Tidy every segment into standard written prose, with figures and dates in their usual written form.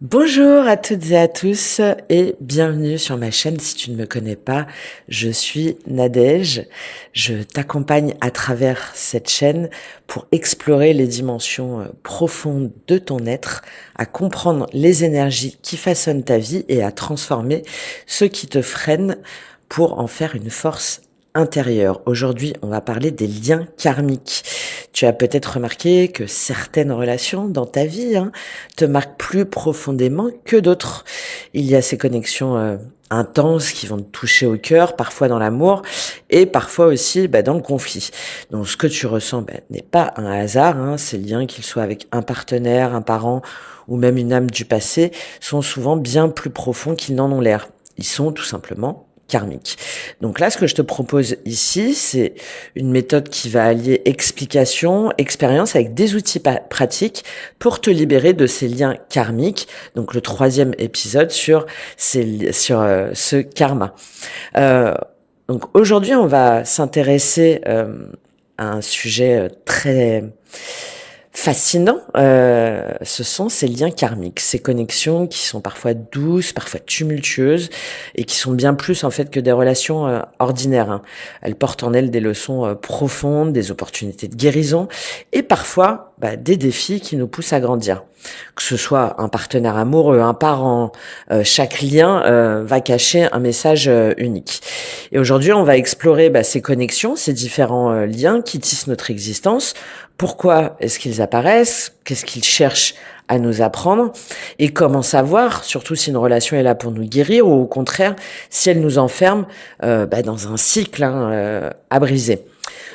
Bonjour à toutes et à tous et bienvenue sur ma chaîne. Si tu ne me connais pas, je suis Nadège. Je t'accompagne à travers cette chaîne pour explorer les dimensions profondes de ton être, à comprendre les énergies qui façonnent ta vie et à transformer ce qui te freine pour en faire une force intérieure. Aujourd'hui, on va parler des liens karmiques. Tu as peut-être remarqué que certaines relations dans ta vie te marquent plus profondément que d'autres. Il y a ces connexions intenses qui vont te toucher au cœur, parfois dans l'amour et parfois aussi dans le conflit. Donc ce que tu ressens n'est pas un hasard. Ces liens, qu'ils soient avec un partenaire, un parent ou même une âme du passé, sont souvent bien plus profonds qu'ils n'en ont l'air. Ils sont tout simplement karmique. Donc là, ce que je te propose ici, c'est une méthode qui va allier explication, expérience avec des outils pratiques pour te libérer de ces liens karmiques. Donc le troisième épisode sur ce karma. Donc aujourd'hui, on va s'intéresser à un sujet très fascinant, ce sont ces liens karmiques, ces connexions qui sont parfois douces, parfois tumultueuses, et qui sont bien plus en fait que des relations ordinaires. Elles portent en elles des leçons profondes, des opportunités de guérison, et parfois des défis qui nous poussent à grandir. Que ce soit un partenaire amoureux, un parent, chaque lien va cacher un message unique. Et aujourd'hui, on va explorer ces connexions, ces différents liens qui tissent notre existence. Pourquoi est-ce qu'ils apparaissent? Qu'est-ce qu'ils cherchent à nous apprendre? Et comment savoir, surtout si une relation est là pour nous guérir ou au contraire, si elle nous enferme dans un cycle à briser.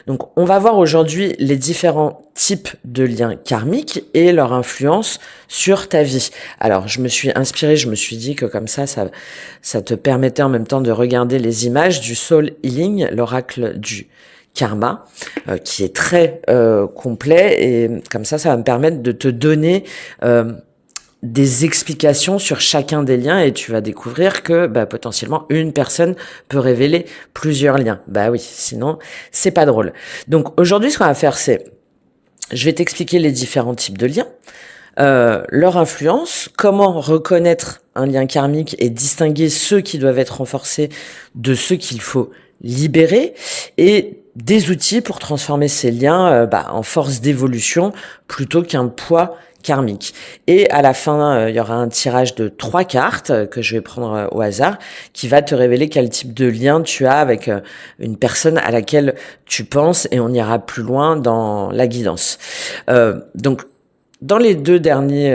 Donc, on va voir aujourd'hui les différents types de liens karmiques et leur influence sur ta vie. Alors, je me suis inspirée, je me suis dit que comme ça te permettait en même temps de regarder les images du Soul Healing, l'oracle du karma, qui est très complet, et comme ça va me permettre de te donner des explications sur chacun des liens, et tu vas découvrir que potentiellement une personne peut révéler plusieurs liens. Oui, sinon c'est pas drôle. Donc aujourd'hui, ce qu'on va faire, c'est je vais t'expliquer les différents types de liens, leur influence, comment reconnaître un lien karmique et distinguer ceux qui doivent être renforcés de ceux qu'il faut libérer, et des outils pour transformer ces liens en force d'évolution plutôt qu'un poids karmique. Et à la fin, il y aura un tirage de 3 cartes que je vais prendre au hasard, qui va te révéler quel type de lien tu as avec une personne à laquelle tu penses, et on ira plus loin dans la guidance. Donc, dans les 2 derniers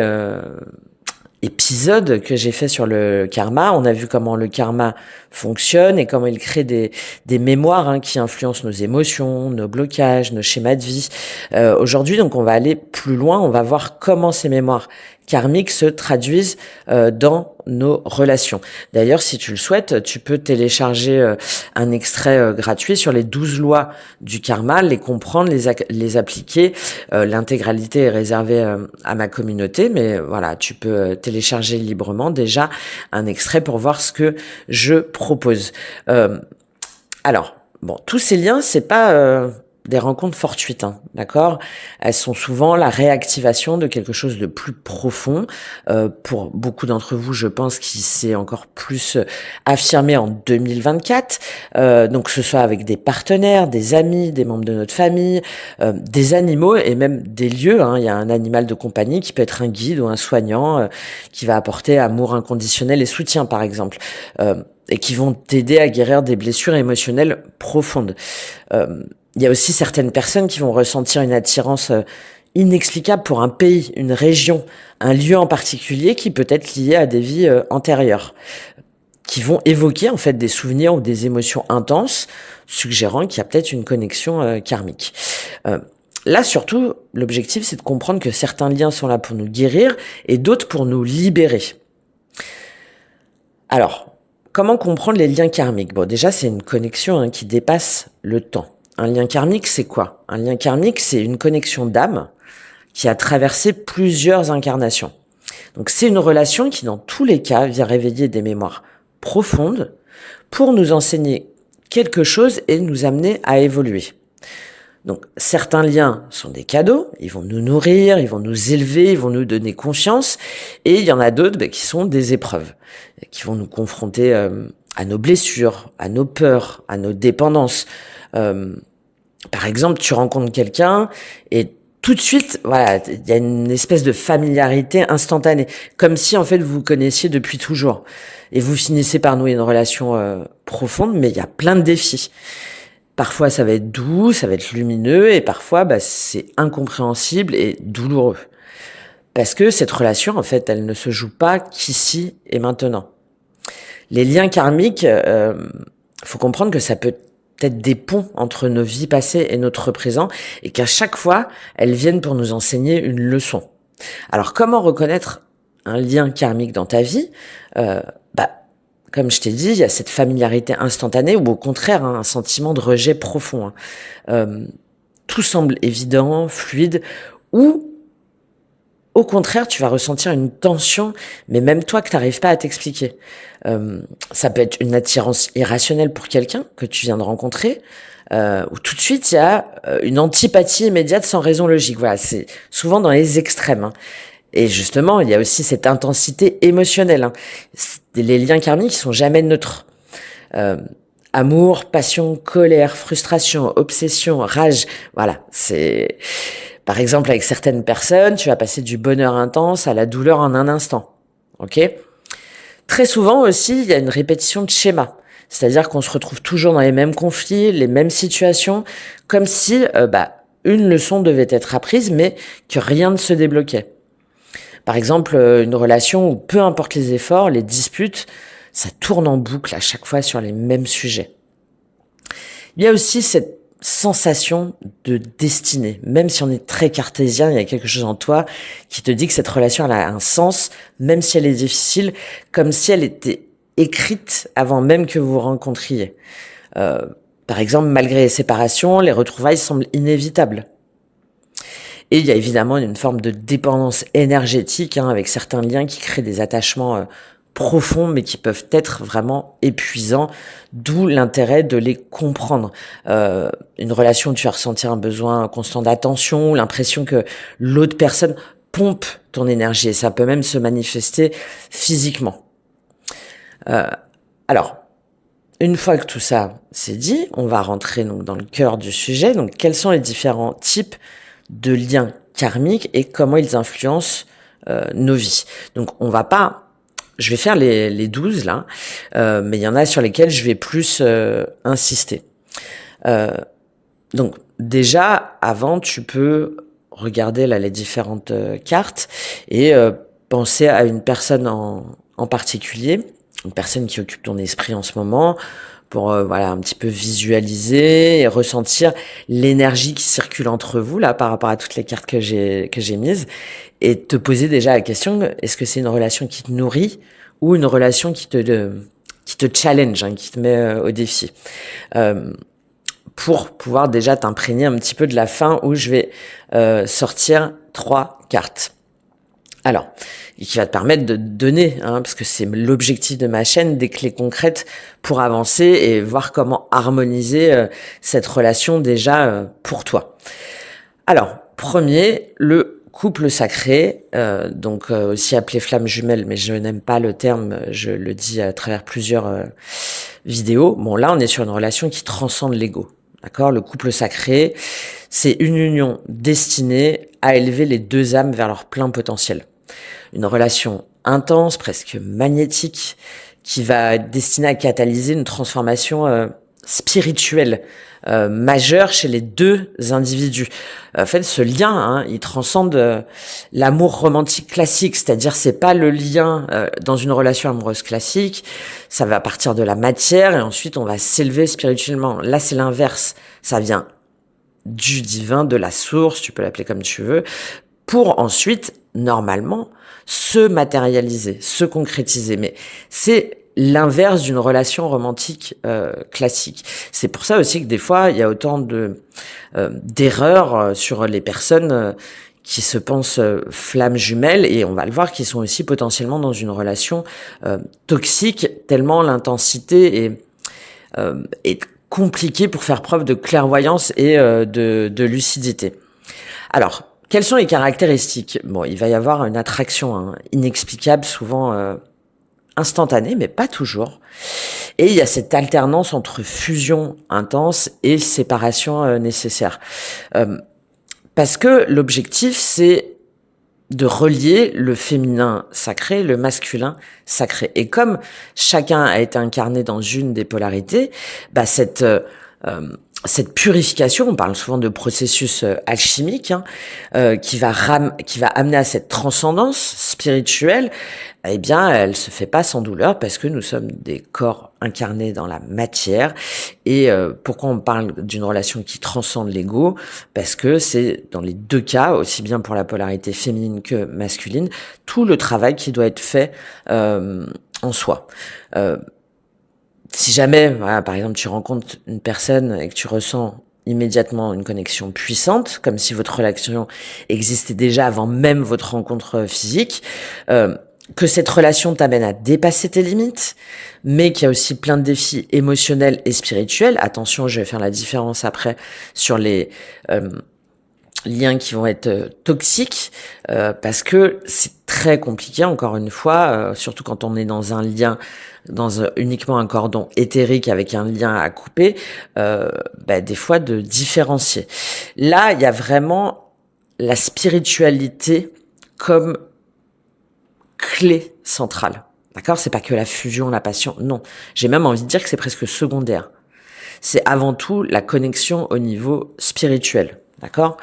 épisode que j'ai fait sur le karma, on a vu comment le karma fonctionne et comment il crée des mémoires qui influencent nos émotions, nos blocages, nos schémas de vie. Aujourd'hui, donc, on va aller plus loin, on va voir comment ces mémoires karmiques se traduisent dans nos relations. D'ailleurs, si tu le souhaites, tu peux télécharger un extrait gratuit sur les 12 lois du karma, les comprendre, les appliquer. L'intégralité est réservée à ma communauté, mais voilà, tu peux télécharger librement déjà un extrait pour voir ce que je propose. Alors, tous ces liens, c'est pas des rencontres fortuites, d'accord? Elles sont souvent la réactivation de quelque chose de plus profond. Pour beaucoup d'entre vous, je pense qu'il s'est encore plus affirmé en 2024. Donc, que ce soit avec des partenaires, des amis, des membres de notre famille, des animaux et même des lieux. Il y a un animal de compagnie qui peut être un guide ou un soignant qui va apporter amour inconditionnel et soutien, par exemple. Et qui vont t'aider à guérir des blessures émotionnelles profondes. Il y a aussi certaines personnes qui vont ressentir une attirance inexplicable pour un pays, une région, un lieu en particulier qui peut être lié à des vies antérieures, qui vont évoquer en fait des souvenirs ou des émotions intenses, suggérant qu'il y a peut-être une connexion karmique. Là, surtout, l'objectif, c'est de comprendre que certains liens sont là pour nous guérir et d'autres pour nous libérer. Alors, comment comprendre les liens karmiques? Déjà, c'est une connexion qui dépasse le temps. Un lien karmique, c'est quoi? Un lien karmique, c'est une connexion d'âme qui a traversé plusieurs incarnations. Donc, c'est une relation qui, dans tous les cas, vient réveiller des mémoires profondes pour nous enseigner quelque chose et nous amener à évoluer. Donc, certains liens sont des cadeaux, ils vont nous nourrir, ils vont nous élever, ils vont nous donner confiance, et il y en a d'autres qui sont des épreuves, qui vont nous confronter à nos blessures, à nos peurs, à nos dépendances. Par exemple, tu rencontres quelqu'un et tout de suite, voilà, il y a une espèce de familiarité instantanée, comme si en fait vous vous connaissiez depuis toujours. Et vous finissez par nouer une relation profonde, mais il y a plein de défis. Parfois, ça va être doux, ça va être lumineux, et parfois, c'est incompréhensible et douloureux. Parce que cette relation, en fait, elle ne se joue pas qu'ici et maintenant. Les liens karmiques, faut comprendre que ça peut être des ponts entre nos vies passées et notre présent, et qu'à chaque fois, elles viennent pour nous enseigner une leçon. Alors, comment reconnaître un lien karmique dans ta vie? Comme je t'ai dit, il y a cette familiarité instantanée ou au contraire un sentiment de rejet profond. Tout semble évident, fluide, ou au contraire, tu vas ressentir une tension, mais même toi que tu n'arrives pas à t'expliquer. Ça peut être une attirance irrationnelle pour quelqu'un que tu viens de rencontrer, ou tout de suite, il y a une antipathie immédiate sans raison logique. Voilà, c'est souvent dans les extrêmes. Et justement, il y a aussi cette intensité émotionnelle. Les liens karmiques, ils sont jamais neutres. Amour, passion, colère, frustration, obsession, rage. Voilà, c'est... Par exemple, avec certaines personnes, tu vas passer du bonheur intense à la douleur en un instant. Ok ? Très souvent aussi, il y a une répétition de schémas. C'est-à-dire qu'on se retrouve toujours dans les mêmes conflits, les mêmes situations, comme si une leçon devait être apprise, mais que rien ne se débloquait. Par exemple, une relation où peu importe les efforts, les disputes, ça tourne en boucle à chaque fois sur les mêmes sujets. Il y a aussi cette sensation de destinée. Même si on est très cartésien, il y a quelque chose en toi qui te dit que cette relation elle a un sens, même si elle est difficile, comme si elle était écrite avant même que vous vous rencontriez. Par exemple, malgré les séparations, les retrouvailles semblent inévitables. Et il y a évidemment une forme de dépendance énergétique avec certains liens qui créent des attachements profonds, mais qui peuvent être vraiment épuisants, d'où l'intérêt de les comprendre. Une relation où tu vas ressentir un besoin constant d'attention, l'impression que l'autre personne pompe ton énergie, et ça peut même se manifester physiquement. Alors, une fois que tout ça c'est dit, on va rentrer donc dans le cœur du sujet. Donc, quels sont les différents types de liens karmiques et comment ils influencent nos vies. Donc, je vais faire les 12 là, mais il y en a sur lesquels je vais plus insister. Donc, déjà, avant, tu peux regarder là les différentes cartes et penser à une personne en particulier, une personne qui occupe ton esprit en ce moment, pour un petit peu visualiser et ressentir l'énergie qui circule entre vous là par rapport à toutes les cartes que j'ai mises, et te poser déjà la question: est-ce que c'est une relation qui te nourrit ou une relation qui te challenge, qui te met au défi, pour pouvoir déjà t'imprégner un petit peu de la fin où je vais sortir 3 cartes. Alors, qui va te permettre de donner, parce que c'est l'objectif de ma chaîne, des clés concrètes pour avancer et voir comment harmoniser cette relation déjà pour toi. Alors, premier, le couple sacré, aussi appelé flamme jumelle, mais je n'aime pas le terme, je le dis à travers plusieurs vidéos. Bon, là, on est sur une relation qui transcende l'ego. D'accord ? Le couple sacré, c'est une union destinée à élever les deux âmes vers leur plein potentiel. Une relation intense, presque magnétique, qui va être destinée à catalyser une transformation spirituelle majeure chez les deux individus. En fait, ce lien, il transcende l'amour romantique classique, c'est-à-dire c'est pas le lien dans une relation amoureuse classique, ça va partir de la matière et ensuite on va s'élever spirituellement. Là, c'est l'inverse, ça vient du divin, de la source, tu peux l'appeler comme tu veux, pour ensuite, normalement, se matérialiser, se concrétiser. Mais c'est l'inverse d'une relation romantique classique. C'est pour ça aussi que des fois, il y a autant d'erreurs sur les personnes qui se pensent flammes jumelles, et on va le voir, qui sont aussi potentiellement dans une relation toxique, tellement l'intensité est compliqué pour faire preuve de clairvoyance et de lucidité. Alors, quelles sont les caractéristiques? Bon, il va y avoir une attraction inexplicable, souvent instantanée, mais pas toujours. Et il y a cette alternance entre fusion intense et séparation nécessaire. Parce que l'objectif, c'est de relier le féminin sacré, le masculin sacré. Et comme chacun a été incarné dans une des polarités, cette purification, on parle souvent de processus alchimique, qui va amener à cette transcendance spirituelle, eh bien, elle se fait pas sans douleur parce que nous sommes des corps incarnés dans la matière. Et pourquoi on parle d'une relation qui transcende l'ego? Parce que c'est dans les deux cas, aussi bien pour la polarité féminine que masculine, tout le travail qui doit être fait en soi. Si jamais, voilà, par exemple, tu rencontres une personne et que tu ressens immédiatement une connexion puissante, comme si votre relation existait déjà avant même votre rencontre physique, que cette relation t'amène à dépasser tes limites, mais qu'il y a aussi plein de défis émotionnels et spirituels. Attention, je vais faire la différence après sur les liens qui vont être toxiques, parce que c'est très compliqué, encore une fois, surtout quand on est dans un lien, uniquement un cordon éthérique avec un lien à couper, des fois de différencier. Là, il y a vraiment la spiritualité comme clé centrale. D'accord? C'est pas que la fusion, la passion. Non. J'ai même envie de dire que c'est presque secondaire. C'est avant tout la connexion au niveau spirituel. D'accord?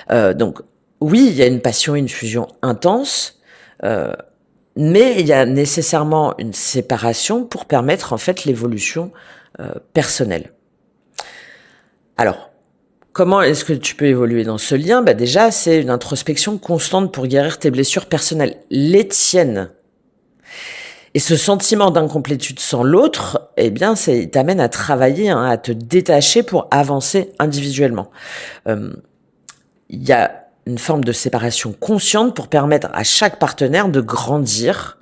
Donc, oui, il y a une passion, une fusion intense, mais il y a nécessairement une séparation pour permettre, en fait, l'évolution personnelle. Alors, comment est-ce que tu peux évoluer dans ce lien? Déjà, c'est une introspection constante pour guérir tes blessures personnelles, les tiennes. Et ce sentiment d'incomplétude sans l'autre, eh bien, il t'amène à travailler, à te détacher pour avancer individuellement. Il y a une forme de séparation consciente pour permettre à chaque partenaire de grandir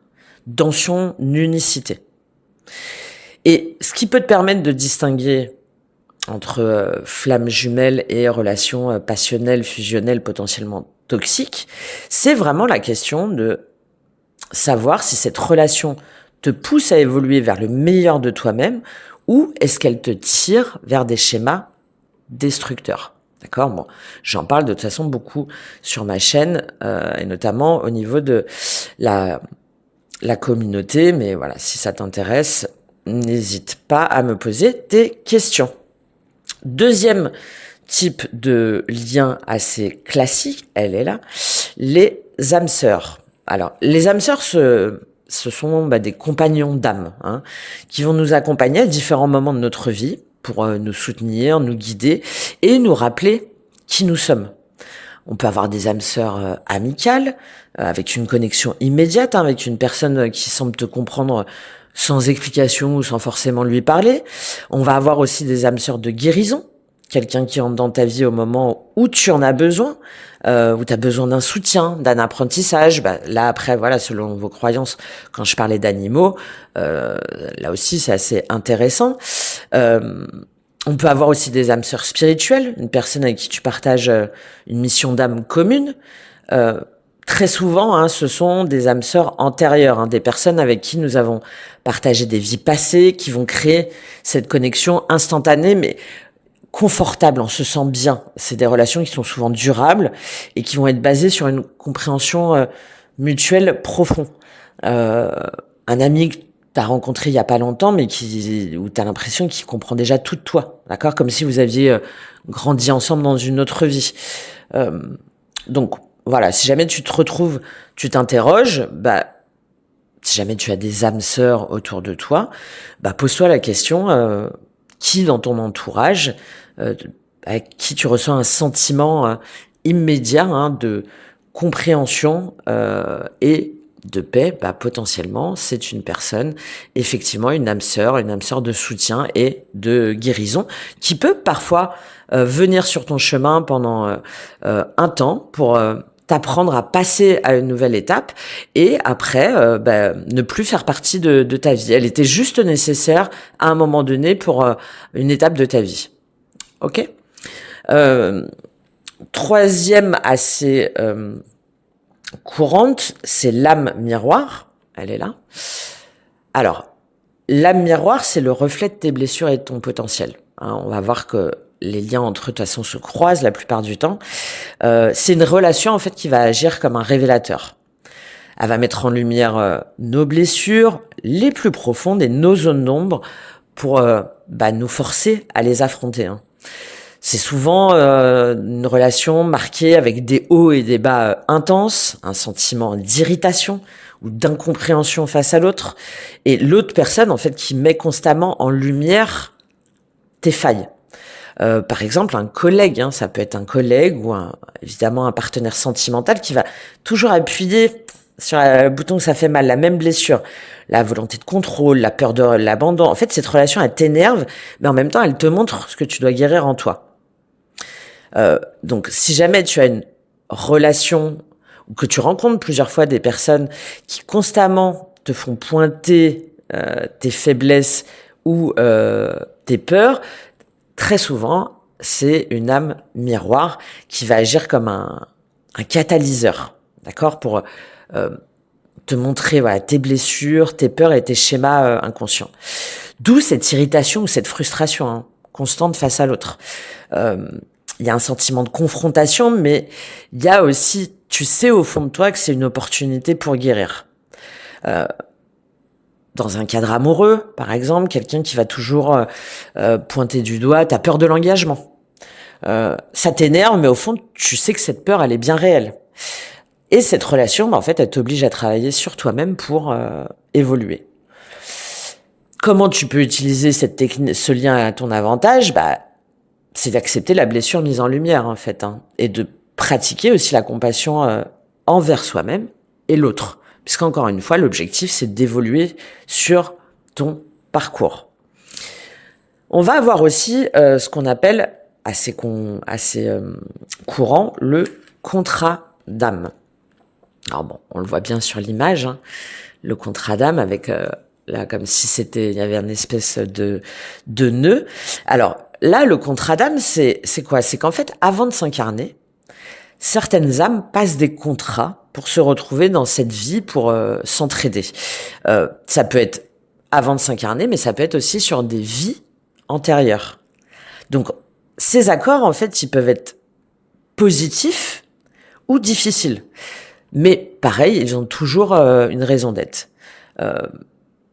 dans son unicité. Et ce qui peut te permettre de distinguer entre flammes jumelles et relations passionnelles, fusionnelles, potentiellement toxiques, c'est vraiment la question de savoir si cette relation te pousse à évoluer vers le meilleur de toi-même ou est-ce qu'elle te tire vers des schémas destructeurs. D'accord? Bon, j'en parle de toute façon beaucoup sur ma chaîne et notamment au niveau de la communauté, mais voilà, si ça t'intéresse, n'hésite pas à me poser tes questions. Deuxième type de lien assez classique, elle est là, les âmes sœurs. Alors, les âmes sœurs, ce sont des compagnons d'âme, qui vont nous accompagner à différents moments de notre vie pour nous soutenir, nous guider et nous rappeler qui nous sommes. On peut avoir des âmes sœurs amicales, avec une connexion immédiate, avec une personne qui semble te comprendre sans explication ou sans forcément lui parler. On va avoir aussi des âmes sœurs de guérison, quelqu'un qui entre dans ta vie au moment où tu en as besoin, où tu as besoin d'un soutien, d'un apprentissage. Là, après, voilà, selon vos croyances, quand je parlais d'animaux, là aussi, c'est assez intéressant. On peut avoir aussi des âmes sœurs spirituelles, une personne avec qui tu partages une mission d'âme commune. Très souvent, ce sont des âmes sœurs antérieures, des personnes avec qui nous avons partagé des vies passées, qui vont créer cette connexion instantanée, mais confortable, on se sent bien. C'est des relations qui sont souvent durables et qui vont être basées sur une compréhension mutuelle profonde. Un ami que t'as rencontré il y a pas longtemps, mais où t'as l'impression qu'il comprend déjà tout de toi, d'accord? Comme si vous aviez grandi ensemble dans une autre vie. Donc, voilà, si jamais tu te retrouves, tu t'interroges, si jamais tu as des âmes sœurs autour de toi, pose-toi la question, qui dans ton entourage, avec qui tu ressens un sentiment immédiat de compréhension et de paix, potentiellement, c'est une personne, effectivement, une âme sœur de soutien et de guérison, qui peut parfois venir sur ton chemin pendant un temps pour t'apprendre à passer à une nouvelle étape et après ne plus faire partie de ta vie. Elle était juste nécessaire à un moment donné pour une étape de ta vie. Ok. Troisième assez courante, c'est l'âme miroir. Elle est là. Alors, l'âme miroir, c'est le reflet de tes blessures et de ton potentiel. Hein, on va voir que les liens entre eux, de toute façon, se croisent la plupart du temps. C'est une relation, en fait, qui va agir comme un révélateur. Elle va mettre en lumière nos blessures les plus profondes et nos zones d'ombre pour nous forcer à les affronter. Hein. C'est souvent une relation marquée avec des hauts et des bas intenses, un sentiment d'irritation ou d'incompréhension face à l'autre, et l'autre personne en fait qui met constamment en lumière tes failles. Par exemple, un collègue, hein, ça peut être un collègue ou évidemment un partenaire sentimental qui va toujours appuyer sur le bouton que ça fait mal, la même blessure, la volonté de contrôle, la peur de l'abandon. En fait, cette relation, elle t'énerve, mais en même temps, elle te montre ce que tu dois guérir en toi. Donc, si jamais tu as une relation ou que tu rencontres plusieurs fois des personnes qui constamment te font pointer tes faiblesses ou tes peurs, très souvent, c'est une âme miroir qui va agir comme un catalyseur, d'accord, pour te montrer tes blessures, tes peurs et tes schémas inconscients. D'où cette irritation ou cette frustration constante face à l'autre. Il y a un sentiment de confrontation, mais il y a aussi, tu sais au fond de toi que c'est une opportunité pour guérir. Dans un cadre amoureux, par exemple, quelqu'un qui va toujours pointer du doigt, t'as peur de l'engagement. Ça t'énerve, mais au fond, tu sais que cette peur, elle est bien réelle. Et cette relation, en fait, elle t'oblige à travailler sur toi-même pour évoluer. Comment tu peux utiliser cette technique, ce lien à ton avantage ? C'est d'accepter la blessure mise en lumière, en fait, et de pratiquer aussi la compassion envers soi-même et l'autre. Puisqu'encore une fois, l'objectif, c'est d'évoluer sur ton parcours. On va avoir aussi ce qu'on appelle, assez courant, le contrat d'âme. Alors bon, on le voit bien sur l'image, le contrat d'âme avec, là, comme si il y avait une espèce de nœud. Alors, là, le contrat d'âme, c'est quoi? C'est qu'en fait, avant de s'incarner, certaines âmes passent des contrats pour se retrouver dans cette vie, pour s'entraider. Ça peut être avant de s'incarner, mais ça peut être aussi sur des vies antérieures. Donc, ces accords, en fait, ils peuvent être positifs ou difficiles. Mais pareil, ils ont toujours une raison d'être.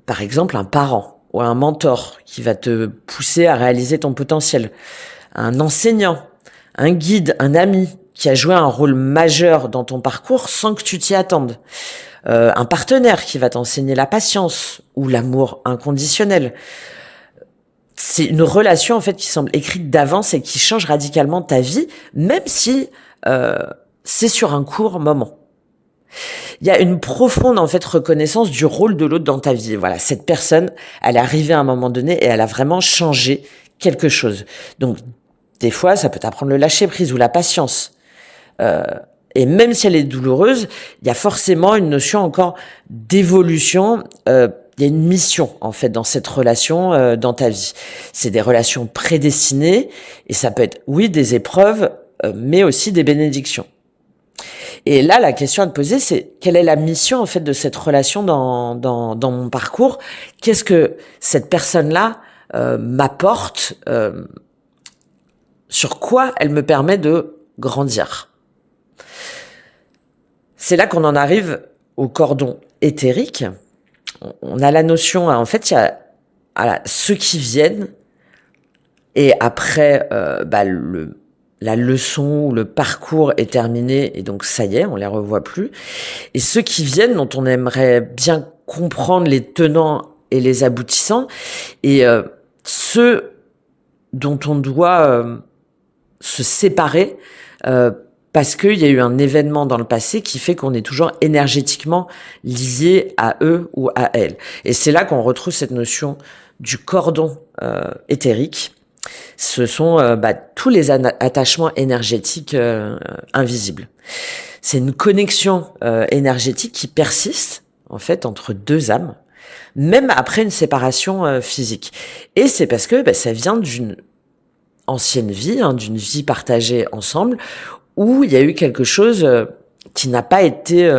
Par exemple, un parent ou un mentor qui va te pousser à réaliser ton potentiel. Un enseignant, un guide, un ami qui a joué un rôle majeur dans ton parcours sans que tu t'y attendes. Un partenaire qui va t'enseigner la patience ou l'amour inconditionnel. C'est une relation en fait qui semble écrite d'avance et qui change radicalement ta vie, même si c'est sur un court moment. Il y a une profonde en fait reconnaissance du rôle de l'autre dans ta vie. Voilà, cette personne, elle est arrivée à un moment donné et elle a vraiment changé quelque chose. Donc des fois, ça peut t'apprendre le lâcher prise ou la patience. Et même si elle est douloureuse, il y a forcément une notion encore d'évolution. Il y a une mission en fait dans cette relation dans ta vie. C'est des relations prédestinées et ça peut être des épreuves, mais aussi des bénédictions. Et là, la question à te poser, c'est quelle est la mission en fait de cette relation dans mon parcours ? Qu'est-ce que cette personne-là m'apporte ? Sur quoi elle me permet de grandir ? C'est là qu'on en arrive au cordon éthérique. On a la notion, en fait, il y a ceux qui viennent et après la leçon ou le parcours est terminé et donc ça y est, on les revoit plus. Et ceux qui viennent, dont on aimerait bien comprendre les tenants et les aboutissants, et ceux dont on doit se séparer parce qu'il y a eu un événement dans le passé qui fait qu'on est toujours énergétiquement lié à eux ou à elles. Et c'est là qu'on retrouve cette notion du cordon éthérique. Ce sont tous les attachements énergétiques invisibles. C'est une connexion énergétique qui persiste en fait entre deux âmes, même après une séparation physique. Et c'est parce que ça vient d'une ancienne vie, d'une vie partagée ensemble, où il y a eu quelque chose qui n'a pas été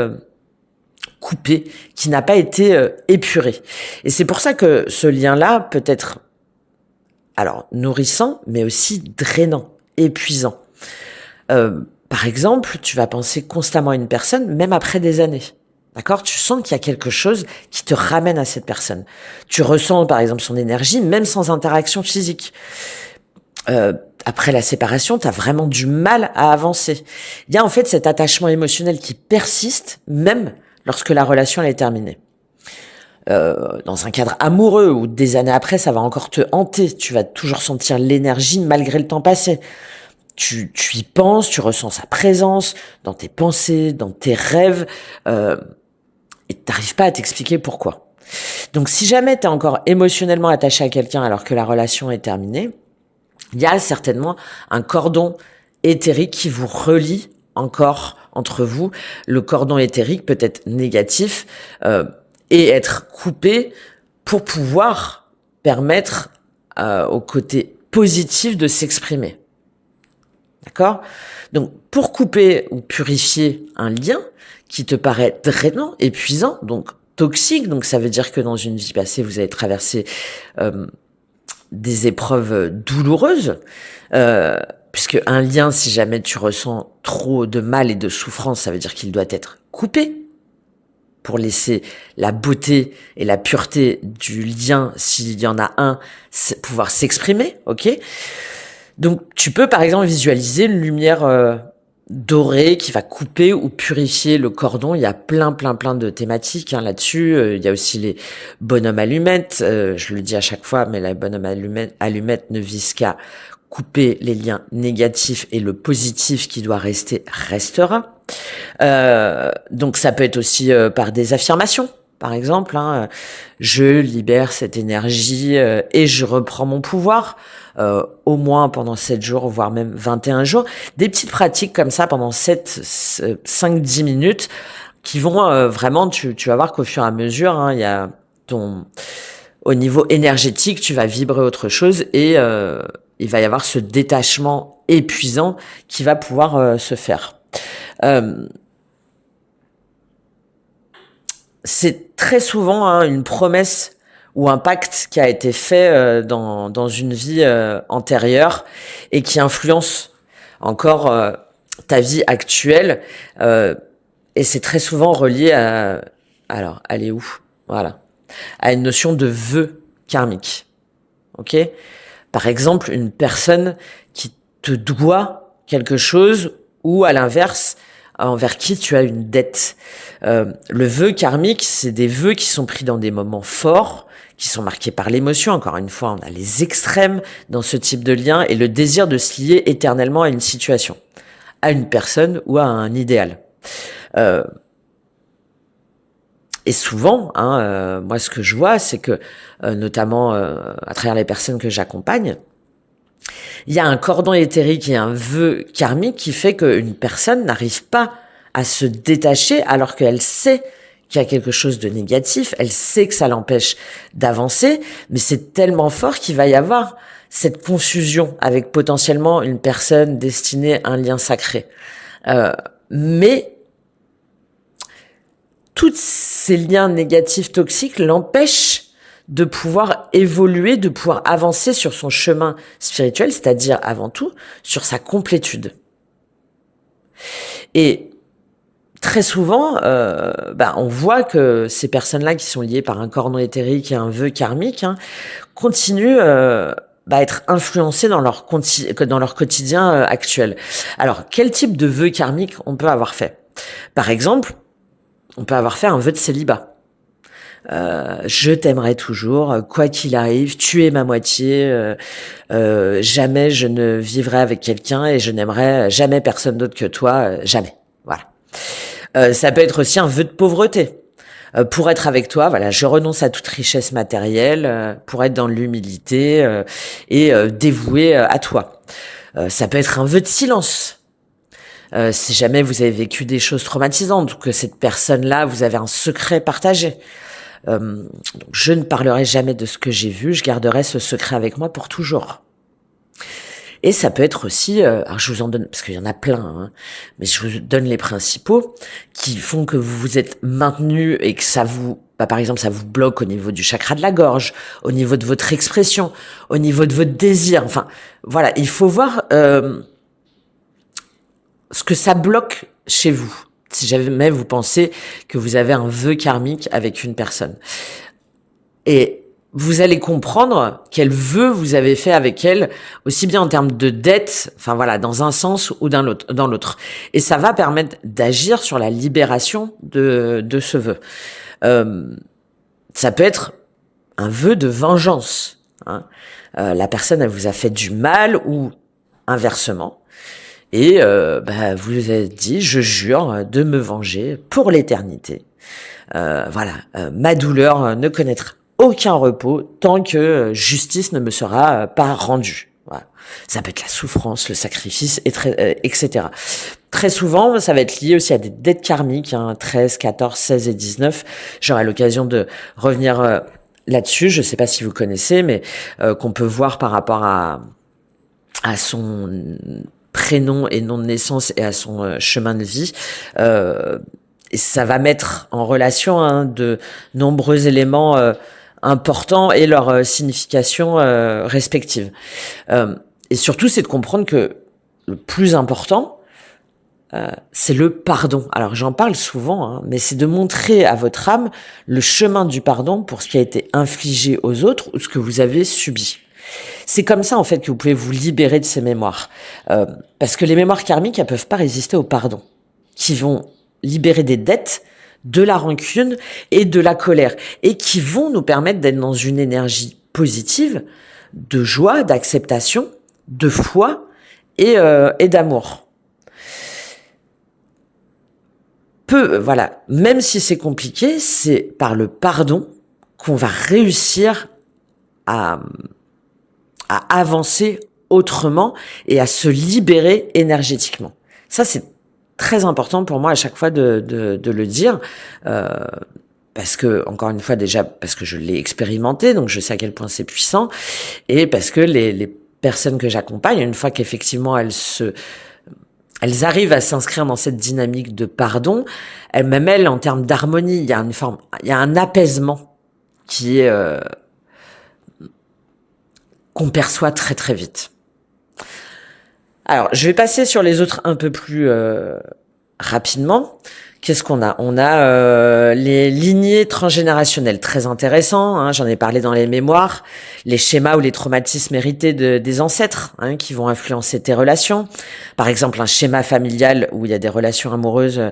coupé, qui n'a pas été épuré. Et c'est pour ça que ce lien-là peut être alors nourrissant, mais aussi drainant, épuisant. Par exemple, tu vas penser constamment à une personne, même après des années. D'accord? Tu sens qu'il y a quelque chose qui te ramène à cette personne. Tu ressens, par exemple, son énergie, même sans interaction physique. Après la séparation, tu as vraiment du mal à avancer. Il y a en fait cet attachement émotionnel qui persiste, même lorsque la relation elle est terminée. Dans un cadre amoureux ou des années après, ça va encore te hanter. Tu vas toujours sentir l'énergie malgré le temps passé. Tu y penses, tu ressens sa présence dans tes pensées, dans tes rêves, et t'arrives pas à t'expliquer pourquoi. Donc si jamais t'es encore émotionnellement attaché à quelqu'un alors que la relation est terminée, il y a certainement un cordon éthérique qui vous relie encore entre vous. Le cordon éthérique peut être négatif et être coupé pour pouvoir permettre au côté positif de s'exprimer. D'accord? Donc, pour couper ou purifier un lien qui te paraît drainant, épuisant, donc toxique, donc ça veut dire que dans une vie passée, vous avez traversé des épreuves douloureuses, puisque un lien, si jamais tu ressens trop de mal et de souffrance, ça veut dire qu'il doit être coupé pour laisser la beauté et la pureté du lien, s'il y en a un, pouvoir s'exprimer, ok? Donc, tu peux, par exemple, visualiser une lumière dorée qui va couper ou purifier le cordon. Il y a plein de thématiques là-dessus. Il y a aussi les bonhommes allumettes. Je le dis à chaque fois, mais les bonhommes allumettes ne visent qu'à couper les liens négatifs et le positif qui doit rester restera. Donc, ça peut être aussi par des affirmations. Par exemple, je libère cette énergie et je reprends mon pouvoir. Au moins pendant 7 jours, voire même 21 jours. Des petites pratiques comme ça pendant 5-10 minutes qui vont vraiment, tu vas voir qu'au fur et à mesure, il y a au niveau énergétique, tu vas vibrer autre chose et il va y avoir ce détachement épuisant qui va pouvoir se faire. C'est très souvent une promesse ou un pacte qui a été fait dans une vie antérieure et qui influence encore ta vie actuelle. Et c'est très souvent relié à... Alors, allez où? Voilà. À une notion de vœu karmique. Ok? Par exemple, une personne qui te doit quelque chose ou à l'inverse, envers qui tu as une dette. Le vœu karmique, c'est des vœux qui sont pris dans des moments forts, qui sont marqués par l'émotion. Encore une fois, on a les extrêmes dans ce type de lien et le désir de se lier éternellement à une situation, à une personne ou à un idéal. Et souvent, moi ce que je vois, c'est que, notamment à travers les personnes que j'accompagne, il y a un cordon éthérique et un vœu karmique qui fait qu'une personne n'arrive pas à se détacher alors qu'elle sait qu'il y a quelque chose de négatif, elle sait que ça l'empêche d'avancer, mais c'est tellement fort qu'il va y avoir cette confusion avec potentiellement une personne destinée à un lien sacré. Mais tous ces liens négatifs, toxiques, l'empêchent de pouvoir évoluer, de pouvoir avancer sur son chemin spirituel, c'est-à-dire avant tout sur sa complétude. Et très souvent, on voit que ces personnes-là qui sont liées par un cordon éthérique et un vœu karmique continuent à être influencées dans leur quotidien actuel. Alors, quel type de vœu karmique on peut avoir fait? Par exemple, on peut avoir fait un vœu de célibat. Je t'aimerai toujours, quoi qu'il arrive, tu es ma moitié, jamais je ne vivrai avec quelqu'un et je n'aimerai jamais personne d'autre que toi, jamais. Voilà. Ça peut être aussi un vœu de pauvreté. Pour être avec toi, voilà, je renonce à toute richesse matérielle, pour être dans l'humilité et dévoué à toi. Ça peut être un vœu de silence. Si jamais vous avez vécu des choses traumatisantes ou que cette personne-là, vous avez un secret partagé. Donc, je ne parlerai jamais de ce que j'ai vu, je garderai ce secret avec moi pour toujours. Et ça peut être aussi, alors je vous en donne, parce qu'il y en a plein, hein, mais je vous donne les principaux qui font que vous vous êtes maintenu et que ça vous, par exemple, ça vous bloque au niveau du chakra de la gorge, au niveau de votre expression, au niveau de votre désir. Enfin, voilà, il faut voir ce que ça bloque chez vous. Si jamais vous pensez que vous avez un vœu karmique avec une personne. Et vous allez comprendre quel vœu vous avez fait avec elle, aussi bien en termes de dette, enfin voilà, dans un sens ou dans l'autre. Et ça va permettre d'agir sur la libération de ce vœu. Ça peut être un vœu de vengeance. Hein. La personne, elle vous a fait du mal ou inversement. Et vous vous êtes dit, je jure de me venger pour l'éternité. Ma douleur ne connaîtra aucun repos tant que justice ne me sera pas rendue. Voilà. Ça peut être la souffrance, le sacrifice, etc. Très souvent, ça va être lié aussi à des dettes karmiques, 13, 14, 16 et 19. J'aurai l'occasion de revenir là-dessus. Je ne sais pas si vous connaissez, mais qu'on peut voir par rapport à son prénom et nom de naissance et à son chemin de vie. Et ça va mettre en relation de nombreux éléments importants et leur signification respective. Et surtout, c'est de comprendre que le plus important, c'est le pardon. Alors j'en parle souvent, mais c'est de montrer à votre âme le chemin du pardon pour ce qui a été infligé aux autres ou ce que vous avez subi. C'est comme ça en fait que vous pouvez vous libérer de ces mémoires. Parce que les mémoires karmiques, elles peuvent pas résister au pardon, qui vont libérer des dettes, de la rancune et de la colère, et qui vont nous permettre d'être dans une énergie positive, de joie, d'acceptation, de foi et d'amour. Même si c'est compliqué, c'est par le pardon qu'on va réussir à avancer autrement et à se libérer énergétiquement. Ça, c'est très important pour moi à chaque fois de le dire, parce que, encore une fois, déjà, parce que je l'ai expérimenté, donc je sais à quel point c'est puissant, et parce que les personnes que j'accompagne, une fois qu'effectivement elles arrivent à s'inscrire dans cette dynamique de pardon, elles, en termes d'harmonie, il y a un apaisement qui est qu'on perçoit très très vite. Alors, je vais passer sur les autres un peu plus rapidement. Qu'est-ce qu'on a ? On a les lignées transgénérationnelles, très intéressant, j'en ai parlé dans les mémoires, les schémas ou les traumatismes hérités des ancêtres qui vont influencer tes relations. Par exemple, un schéma familial où il y a des relations amoureuses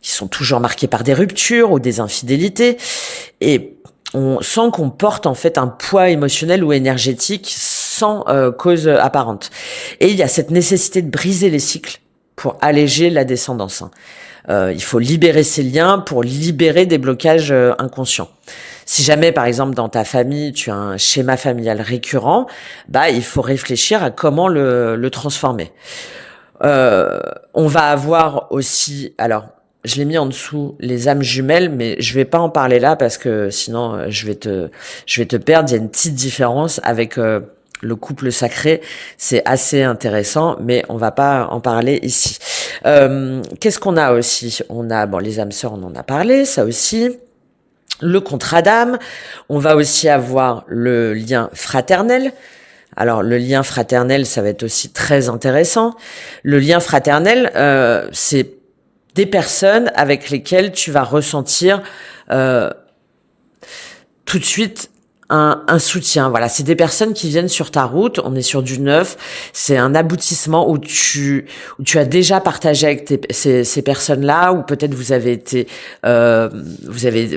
qui sont toujours marquées par des ruptures ou des infidélités. Et on sent qu'on porte en fait un poids émotionnel ou énergétique sans cause apparente. Et il y a cette nécessité de briser les cycles pour alléger la descendance. Il faut libérer ces liens pour libérer des blocages inconscients. Si jamais, par exemple, dans ta famille, tu as un schéma familial récurrent, il faut réfléchir à comment le transformer. On va avoir aussi, alors, je l'ai mis en dessous, les âmes jumelles, mais je vais pas en parler là parce que sinon je vais te perdre. Il y a une petite différence avec le couple sacré, c'est assez intéressant, mais on va pas en parler ici. Qu'est-ce qu'on a aussi ? On a les âmes sœurs, on en a parlé, ça aussi. Le contrat d'âme. On va aussi avoir le lien fraternel. Alors le lien fraternel, ça va être aussi très intéressant. Le lien fraternel, c'est des personnes avec lesquelles tu vas ressentir tout de suite un soutien. Voilà, c'est des personnes qui viennent sur ta route, on est sur du neuf, c'est un aboutissement où tu as déjà partagé avec ces personnes-là, ou peut-être vous avez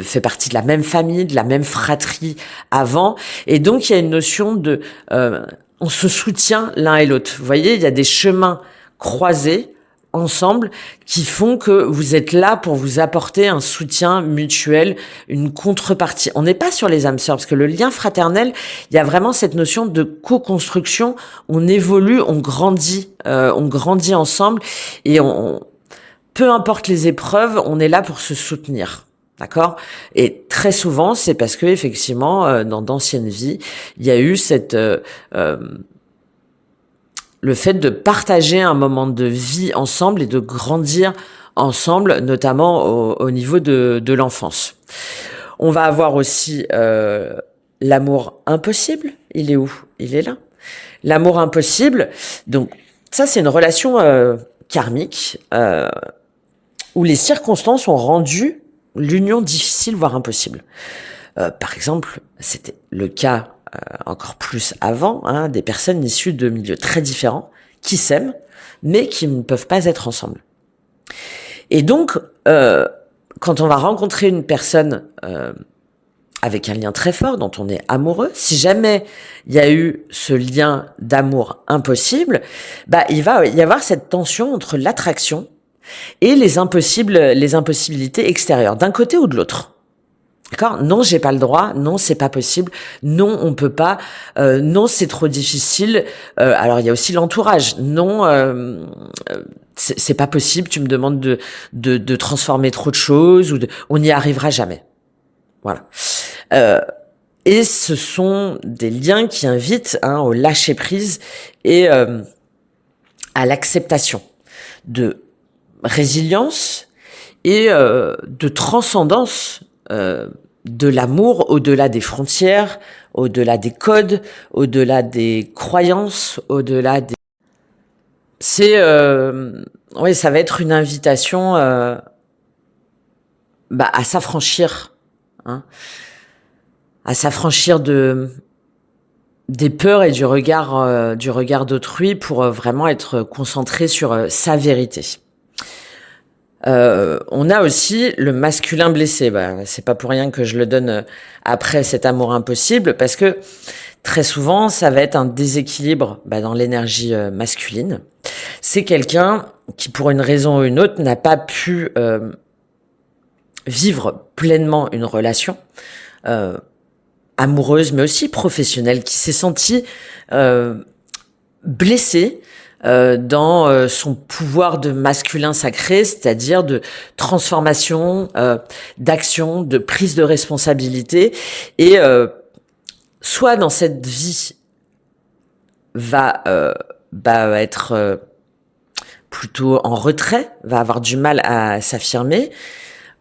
fait partie de la même famille, de la même fratrie avant, et donc il y a une notion de on se soutient l'un et l'autre. Vous voyez, il y a des chemins croisés ensemble qui font que vous êtes là pour vous apporter un soutien mutuel, une contrepartie. On n'est pas sur les âmes sœurs, parce que le lien fraternel, il y a vraiment cette notion de co-construction. On évolue, on grandit ensemble, et peu importe les épreuves, on est là pour se soutenir. D'accord? Et très souvent, c'est parce que effectivement, dans d'anciennes vies, il y a eu le fait de partager un moment de vie ensemble et de grandir ensemble, notamment au niveau de l'enfance. On va avoir aussi l'amour impossible. Il est où? Il est là. L'amour impossible. Donc ça, c'est une relation karmique où les circonstances ont rendu l'union difficile, voire impossible. Par exemple, c'était le cas encore plus avant, des personnes issues de milieux très différents, qui s'aiment, mais qui ne peuvent pas être ensemble. Et donc, quand on va rencontrer une personne avec un lien très fort, dont on est amoureux, si jamais il y a eu ce lien d'amour impossible, il va y avoir cette tension entre l'attraction et les impossibilités extérieures, d'un côté ou de l'autre. D'accord? Non, j'ai pas le droit. Non, c'est pas possible. Non, on peut pas. Non, c'est trop difficile. Alors, il y a aussi l'entourage. Non, c'est pas possible. Tu me demandes de transformer trop de choses, on n'y arrivera jamais. Voilà. Et ce sont des liens qui invitent au lâcher prise et à l'acceptation de résilience et de transcendance de l'amour au-delà des frontières, au-delà des codes, au-delà des croyances, au-delà des... Oui, ça va être une invitation à s'affranchir, à s'affranchir des peurs et du regard d'autrui pour vraiment être concentré sur sa vérité. On a aussi le masculin blessé. C'est pas pour rien que je le donne après cet amour impossible, parce que très souvent, ça va être un déséquilibre dans l'énergie masculine. C'est quelqu'un qui, pour une raison ou une autre, n'a pas pu vivre pleinement une relation amoureuse, mais aussi professionnelle, qui s'est senti blessé dans son pouvoir de masculin sacré, c'est-à-dire de transformation, d'action, de prise de responsabilité, et soit dans cette vie va être plutôt en retrait, va avoir du mal à s'affirmer,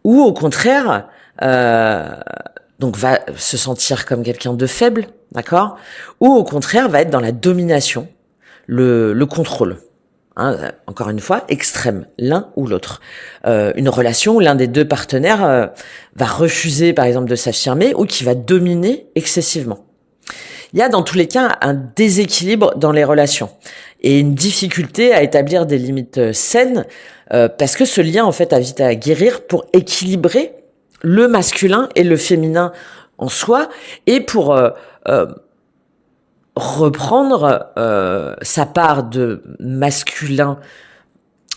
ou au contraire donc va se sentir comme quelqu'un de faible, d'accord, ou au contraire va être dans la domination, le contrôle. Encore une fois, extrême, l'un ou l'autre. Une relation où l'un des deux partenaires va refuser, par exemple, de s'affirmer, ou qui va dominer excessivement. Il y a dans tous les cas un déséquilibre dans les relations et une difficulté à établir des limites saines, parce que ce lien, en fait, invite à guérir pour équilibrer le masculin et le féminin en soi, et pour reprendre sa part de masculin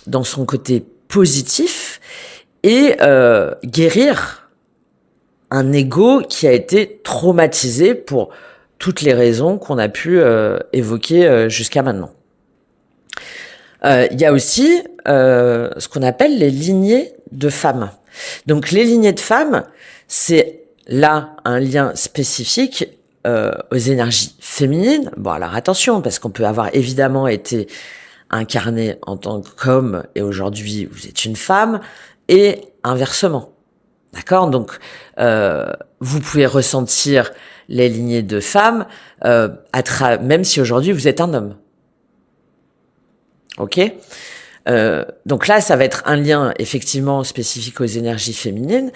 dans son côté positif, et guérir un ego qui a été traumatisé pour toutes les raisons qu'on a pu évoquer jusqu'à maintenant. Il y a aussi ce qu'on appelle les lignées de femmes. Donc les lignées de femmes, c'est là un lien spécifique aux énergies féminines. Bon, alors attention, parce qu'on peut avoir évidemment été incarné en tant qu'homme et aujourd'hui vous êtes une femme, et inversement. D'accord? Donc vous pouvez ressentir les lignées de femmes même si aujourd'hui vous êtes un homme. Ok? Donc là, ça va être un lien effectivement spécifique aux énergies féminines,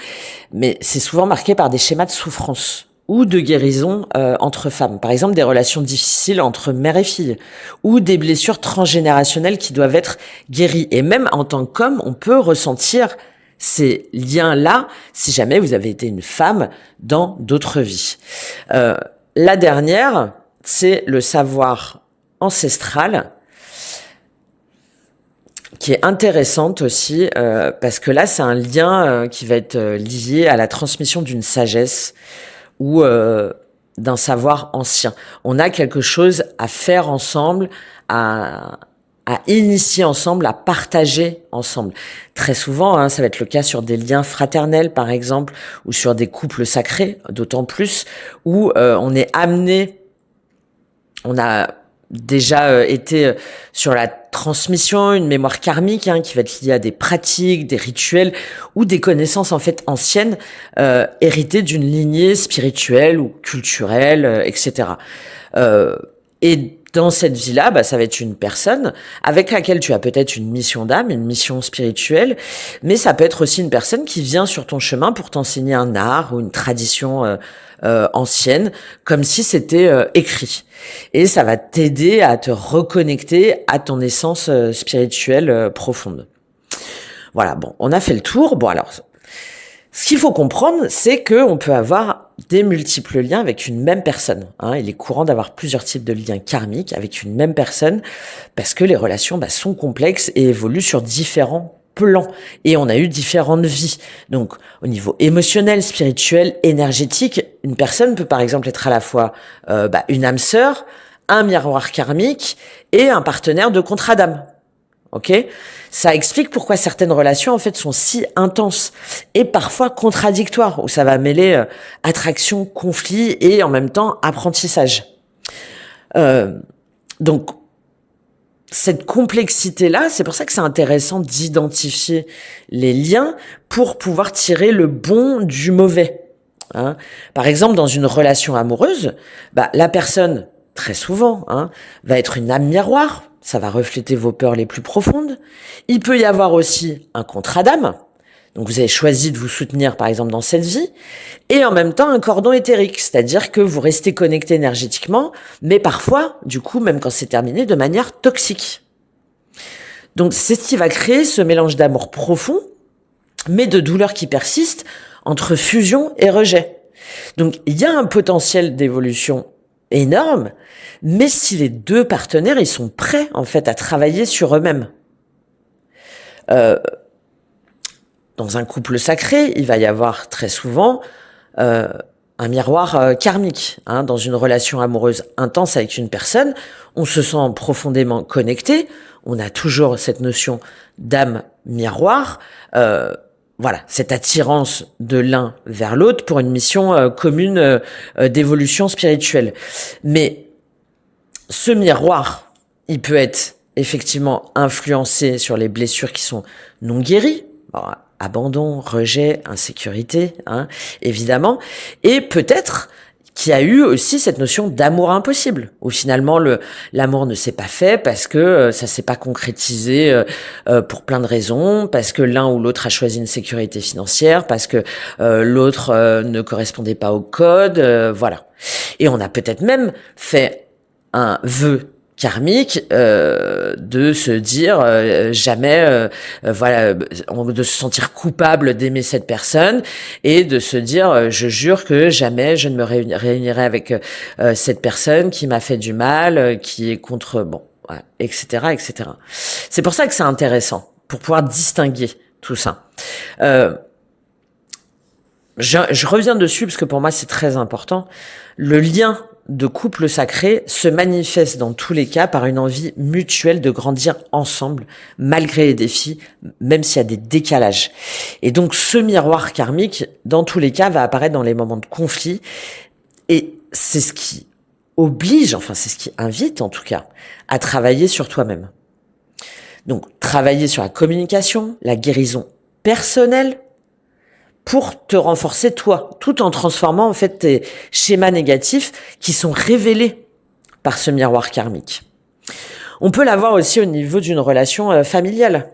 mais c'est souvent marqué par des schémas de souffrance ou de guérison entre femmes. Par exemple, des relations difficiles entre mère et fille, ou des blessures transgénérationnelles qui doivent être guéries. Et même en tant qu'homme, on peut ressentir ces liens-là si jamais vous avez été une femme dans d'autres vies. La dernière, c'est le savoir ancestral, qui est intéressante aussi, parce que là, c'est un lien qui va être lié à la transmission d'une sagesse ou d'un savoir ancien. On a quelque chose à faire ensemble, à, à initier ensemble, à partager ensemble. Très souvent, hein, ça va être le cas sur des liens fraternels, par exemple, ou sur des couples sacrés, d'autant plus, où on est amené, on a déjà été sur la transmission, une mémoire karmique hein, qui va être liée à des pratiques, des rituels ou des connaissances en fait anciennes héritées d'une lignée spirituelle ou culturelle, etc. Et dans cette vie-là, bah, ça va être une personne avec laquelle tu as peut-être une mission d'âme, une mission spirituelle, mais ça peut être aussi une personne qui vient sur ton chemin pour t'enseigner un art ou une tradition ancienne, comme si c'était écrit. Et ça va t'aider à te reconnecter à ton essence spirituelle profonde. Voilà, bon, on a fait le tour. Bon, alors, ce qu'il faut comprendre, c'est que on peut avoir des multiples liens avec une même personne. Hein. Il est courant d'avoir plusieurs types de liens karmiques avec une même personne parce que les relations sont complexes et évoluent sur différents plans. Et on a eu différentes vies. Donc, au niveau émotionnel, spirituel, énergétique, une personne peut par exemple être à la fois une âme sœur, un miroir karmique et un partenaire de contrat d'âme. Ok, ça explique pourquoi certaines relations en fait sont si intenses et parfois contradictoires, où ça va mêler attraction, conflit et en même temps apprentissage. Donc cette complexité-là, c'est pour ça que c'est intéressant d'identifier les liens pour pouvoir tirer le bon du mauvais. Hein. Par exemple, dans une relation amoureuse, la personne très souvent va être une âme miroir. Ça va refléter vos peurs les plus profondes. Il peut y avoir aussi un contrat d'âme. Donc vous avez choisi de vous soutenir par exemple dans cette vie. Et en même temps un cordon éthérique. C'est-à-dire que vous restez connecté énergétiquement, mais parfois, du coup, même quand c'est terminé, de manière toxique. Donc c'est ce qui va créer ce mélange d'amour profond, mais de douleur qui persiste entre fusion et rejet. Donc il y a un potentiel d'évolution énorme, mais si les deux partenaires ils sont prêts en fait à travailler sur eux-mêmes. Dans un couple sacré, il va y avoir très souvent un miroir karmique. Hein. Dans une relation amoureuse intense avec une personne, on se sent profondément connecté. On a toujours cette notion d'âme miroir. Voilà, cette attirance de l'un vers l'autre pour une mission commune d'évolution spirituelle. Mais ce miroir, il peut être effectivement influencé sur les blessures qui sont non guéries, abandon, rejet, insécurité, évidemment, et peut-être qu'il y a eu aussi cette notion d'amour impossible, où finalement l'amour ne s'est pas fait parce que ça s'est pas concrétisé pour plein de raisons, parce que l'un ou l'autre a choisi une sécurité financière, parce que l'autre ne correspondait pas au code, voilà. Et on a peut-être même fait un vœu karmique de se dire jamais de se sentir coupable d'aimer cette personne et de se dire je jure que jamais je ne me réunirai avec cette personne qui m'a fait du mal, qui est contre voilà, etc. C'est pour ça que c'est intéressant pour pouvoir distinguer tout ça. Je reviens dessus parce que pour moi c'est très important. Le lien de couple sacré se manifeste dans tous les cas par une envie mutuelle de grandir ensemble, malgré les défis, même s'il y a des décalages. Et donc ce miroir karmique, dans tous les cas, va apparaître dans les moments de conflit. Et c'est ce qui oblige, enfin c'est ce qui invite en tout cas, à travailler sur toi-même. Donc travailler sur la communication, la guérison personnelle, pour te renforcer toi, tout en transformant en fait tes schémas négatifs qui sont révélés par ce miroir karmique. On peut l'avoir aussi au niveau d'une relation familiale,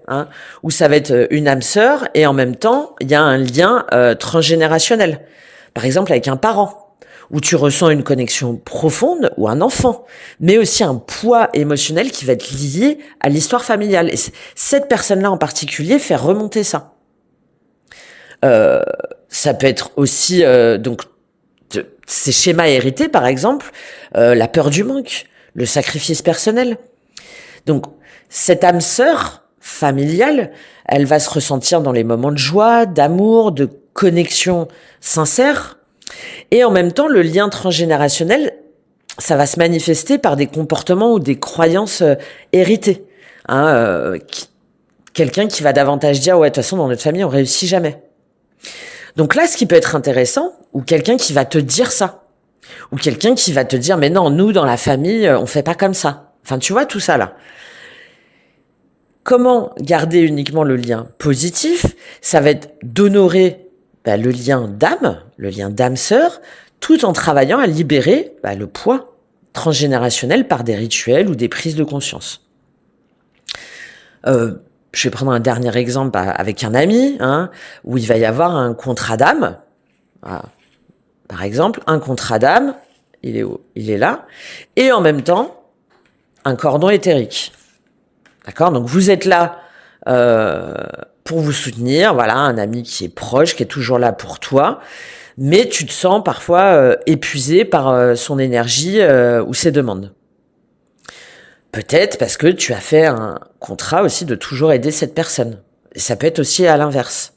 où ça va être une âme sœur et en même temps il y a un lien transgénérationnel. Par exemple avec un parent, où tu ressens une connexion profonde, ou un enfant, mais aussi un poids émotionnel qui va être lié à l'histoire familiale. Et cette personne-là en particulier fait remonter ça. Ça peut être aussi ces schémas hérités, par exemple, la peur du manque, le sacrifice personnel. Donc, cette âme sœur familiale, elle va se ressentir dans les moments de joie, d'amour, de connexion sincère. Et en même temps, le lien transgénérationnel, ça va se manifester par des comportements ou des croyances héritées. Quelqu'un qui va davantage dire « ouais, de toute façon, dans notre famille, on réussit jamais ». Donc là, ce qui peut être intéressant, ou quelqu'un qui va te dire ça, ou quelqu'un qui va te dire « mais non, nous, dans la famille, on fait pas comme ça ». Enfin, tu vois, tout ça là. Comment garder uniquement le lien positif? Ça va être d'honorer le lien d'âme-sœur, tout en travaillant à libérer le poids transgénérationnel par des rituels ou des prises de conscience. Je vais prendre un dernier exemple avec un ami, où il va y avoir un contrat d'âme. Voilà. Par exemple, un contrat d'âme, il est là, et en même temps, un cordon éthérique. D'accord? Donc vous êtes là pour vous soutenir, voilà, un ami qui est proche, qui est toujours là pour toi, mais tu te sens parfois épuisé par son énergie ou ses demandes. Peut-être parce que tu as fait un contrat aussi de toujours aider cette personne. Et ça peut être aussi à l'inverse.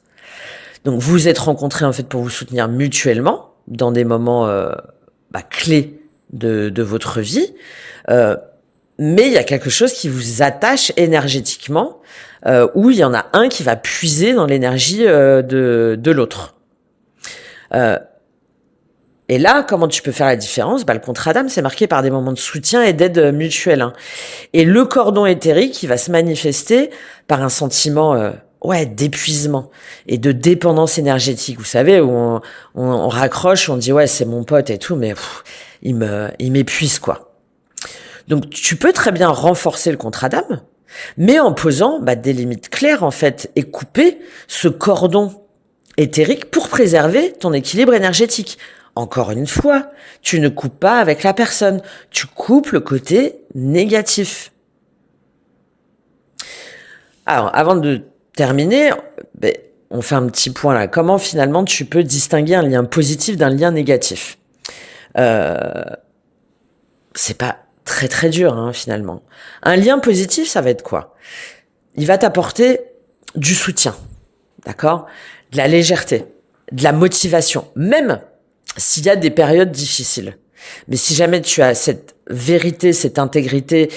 Donc vous vous êtes rencontrés en fait pour vous soutenir mutuellement dans des moments clés de votre vie. Mais il y a quelque chose qui vous attache énergétiquement, où il y en a un qui va puiser dans l'énergie de l'autre. Et là, comment tu peux faire la différence? Le contrat d'âme, c'est marqué par des moments de soutien et d'aide mutuelle. Et le cordon éthérique, il va se manifester par un sentiment d'épuisement et de dépendance énergétique. Vous savez, où on raccroche, on dit ouais, c'est mon pote et tout, mais il m'épuise quoi. Donc tu peux très bien renforcer le contrat d'âme, mais en posant des limites claires en fait et couper ce cordon éthérique pour préserver ton équilibre énergétique. Encore une fois, tu ne coupes pas avec la personne, tu coupes le côté négatif. Alors, avant de terminer, on fait un petit point là. Comment finalement tu peux distinguer un lien positif d'un lien négatif? C'est pas très très dur finalement. Un lien positif, ça va être quoi? Il va t'apporter du soutien, d'accord? De la légèreté, de la motivation, même s'il y a des périodes difficiles. Mais si jamais tu as cette vérité, cette intégrité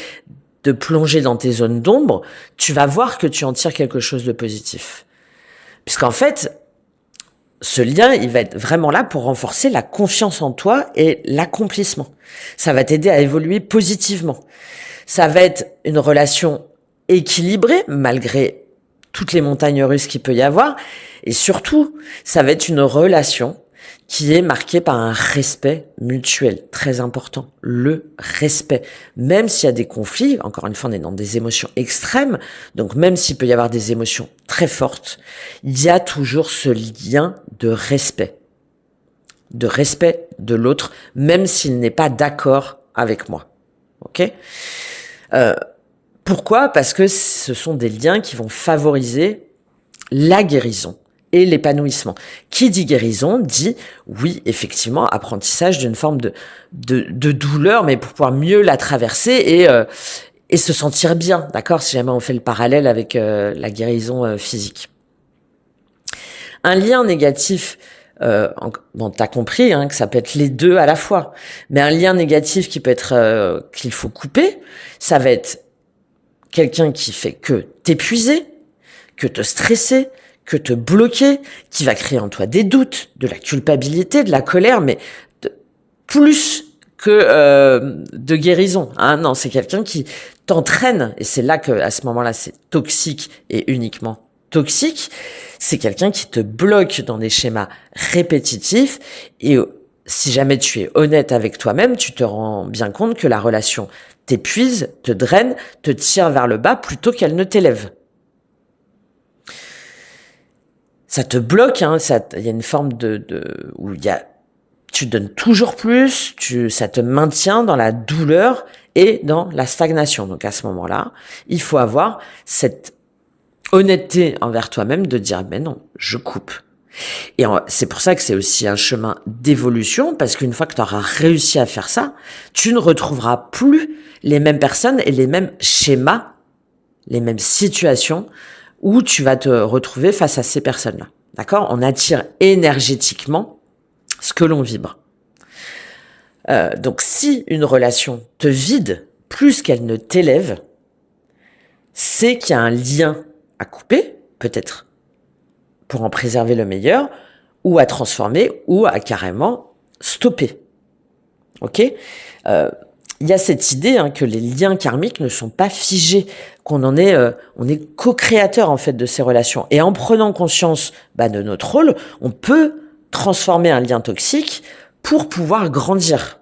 de plonger dans tes zones d'ombre, tu vas voir que tu en tires quelque chose de positif. Puisqu'en fait, ce lien, il va être vraiment là pour renforcer la confiance en toi et l'accomplissement. Ça va t'aider à évoluer positivement. Ça va être une relation équilibrée, malgré toutes les montagnes russes qu'il peut y avoir. Et surtout, ça va être une relation qui est marquée par un respect mutuel, très important, le respect. Même s'il y a des conflits, encore une fois, on est dans des émotions extrêmes, donc même s'il peut y avoir des émotions très fortes, il y a toujours ce lien de respect de l'autre, même s'il n'est pas d'accord avec moi. Ok ? Pourquoi ? Parce que ce sont des liens qui vont favoriser la guérison et l'épanouissement. Qui dit guérison dit, oui, effectivement, apprentissage d'une forme de douleur, mais pour pouvoir mieux la traverser et se sentir bien, d'accord ? Si jamais on fait le parallèle avec la guérison physique. Un lien négatif, t'as compris que ça peut être les deux à la fois, mais un lien négatif qui peut être qu'il faut couper, ça va être quelqu'un qui fait que t'épuiser, que te stresser, que te bloquer, qui va créer en toi des doutes, de la culpabilité, de la colère, mais plus que de guérison. Non, c'est quelqu'un qui t'entraîne, et c'est là que à ce moment-là, c'est toxique et uniquement toxique. C'est quelqu'un qui te bloque dans des schémas répétitifs, et si jamais tu es honnête avec toi-même, tu te rends bien compte que la relation t'épuise, te draine, te tire vers le bas plutôt qu'elle ne t'élève. Ça te bloque, il y a une forme où tu donnes toujours plus, ça te maintient dans la douleur et dans la stagnation. Donc à ce moment-là, il faut avoir cette honnêteté envers toi-même de dire mais non, je coupe. Et c'est pour ça que c'est aussi un chemin d'évolution, parce qu'une fois que tu auras réussi à faire ça, tu ne retrouveras plus les mêmes personnes et les mêmes schémas les mêmes situations où tu vas te retrouver face à ces personnes-là. D'accord? On attire énergétiquement ce que l'on vibre. Donc si une relation te vide plus qu'elle ne t'élève, c'est qu'il y a un lien à couper, peut-être pour en préserver le meilleur, ou à transformer, ou à carrément stopper. Ok? Il y a cette idée que les liens karmiques ne sont pas figés, qu'on on est co-créateur en fait de ces relations. Et en prenant conscience de notre rôle, on peut transformer un lien toxique pour pouvoir grandir.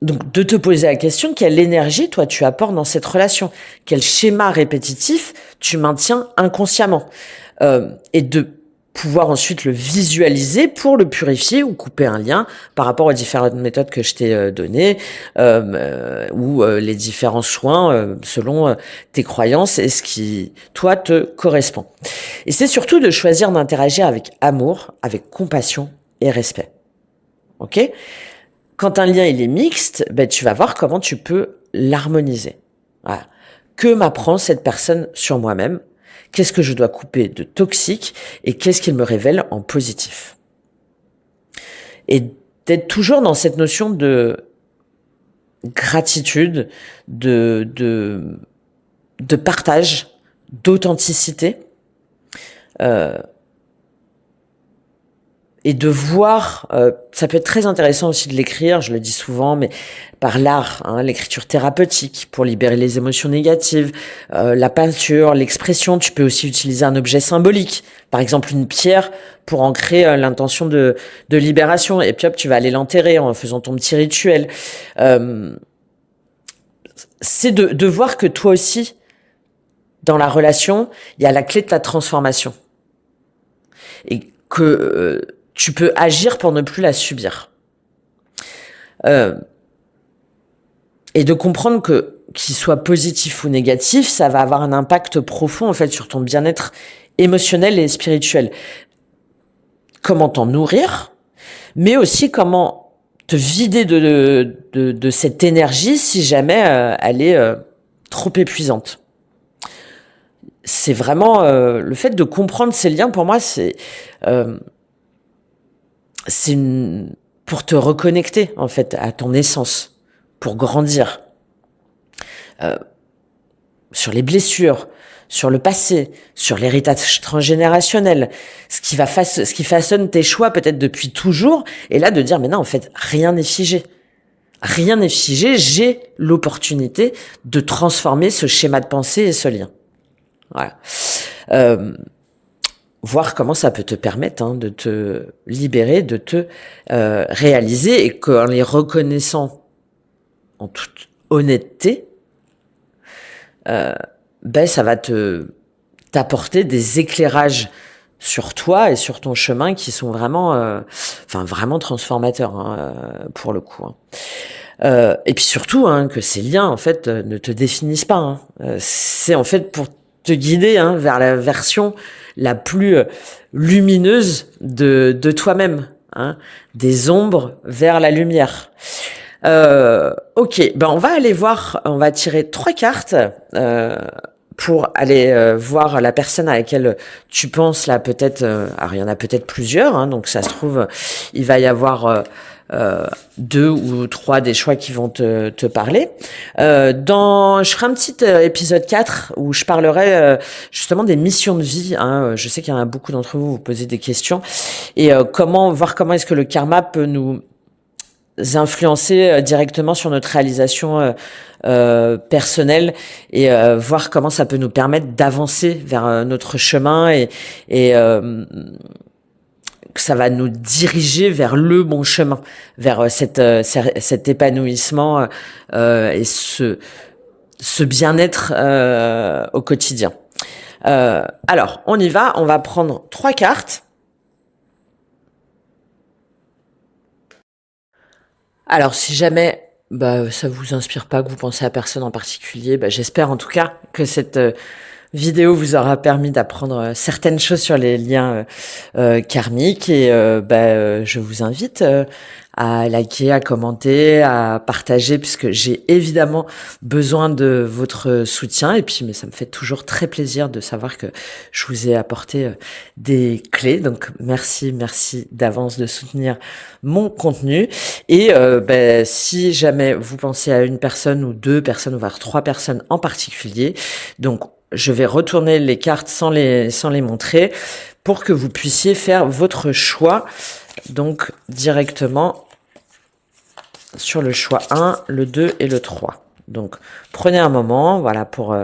Donc, de te poser la question, quelle énergie, toi, tu apportes dans cette relation? Quel schéma répétitif tu maintiens inconsciemment? Et de pouvoir ensuite le visualiser pour le purifier ou couper un lien par rapport aux différentes méthodes que je t'ai données ou les différents soins selon tes croyances et ce qui, toi, te correspond. Et c'est surtout de choisir d'interagir avec amour, avec compassion et respect. Ok ? Quand un lien il est mixte, tu vas voir comment tu peux l'harmoniser. Voilà. Que m'apprend cette personne sur moi-même? Qu'est-ce que je dois couper de toxique et qu'est-ce qu'il me révèle en positif? Et d'être toujours dans cette notion de gratitude, de partage, d'authenticité. Et de voir, ça peut être très intéressant aussi de l'écrire, je le dis souvent, mais par l'art, l'écriture thérapeutique pour libérer les émotions négatives, la peinture, l'expression. Tu peux aussi utiliser un objet symbolique, par exemple une pierre pour ancrer l'intention de libération. Et puis hop, tu vas aller l'enterrer en faisant ton petit rituel. C'est de voir que toi aussi, dans la relation, il y a la clé de ta transformation. Et que tu peux agir pour ne plus la subir. Et de comprendre que qu'il soit positif ou négatif, ça va avoir un impact profond en fait sur ton bien-être émotionnel et spirituel. Comment t'en nourrir, mais aussi comment te vider de cette énergie si jamais elle est trop épuisante. C'est vraiment le fait de comprendre ces liens, pour moi, c'est pour te reconnecter en fait à ton essence, pour grandir. Sur les blessures, sur le passé, sur l'héritage transgénérationnel, ce qui façonne tes choix peut-être depuis toujours, et là de dire mais non, en fait rien n'est figé. Rien n'est figé, j'ai l'opportunité de transformer ce schéma de pensée et ce lien. Voilà. Voir comment ça peut te permettre de te libérer, de te réaliser, et qu'en les reconnaissant en toute honnêteté, ça va t'apporter des éclairages sur toi et sur ton chemin qui sont vraiment, vraiment transformateurs pour le coup. Et puis surtout que ces liens en fait ne te définissent pas. C'est en fait pour te guider vers la version la plus lumineuse de toi-même, des ombres vers la lumière. Ok, on va aller voir, on va tirer 3 cartes pour aller voir la personne à laquelle tu penses là peut-être. Alors il y en a peut-être plusieurs, donc ça se trouve il va y avoir 2 ou 3 des choix qui vont te parler. Je ferai un petit épisode 4 où je parlerai justement des missions de vie. Je sais qu'il y en a beaucoup d'entre vous posez des questions et comment est-ce que le karma peut nous influencer directement sur notre réalisation personnelle et voir comment ça peut nous permettre d'avancer vers notre chemin et que ça va nous diriger vers le bon chemin, vers cet épanouissement et ce bien-être au quotidien. Alors, on y va, on va prendre 3 cartes. Alors, si jamais ça vous inspire pas, que vous pensez à personne en particulier, j'espère en tout cas que cette vidéo vous aura permis d'apprendre certaines choses sur les liens karmiques et je vous invite à liker, à commenter, à partager puisque j'ai évidemment besoin de votre soutien et puis mais ça me fait toujours très plaisir de savoir que je vous ai apporté des clés. Donc merci d'avance de soutenir mon contenu et si jamais vous pensez à une personne ou deux personnes voire trois personnes en particulier, donc je vais retourner les cartes sans les montrer pour que vous puissiez faire votre choix. Donc, directement sur le choix 1, le 2 et le 3. Donc, prenez un moment, voilà, pour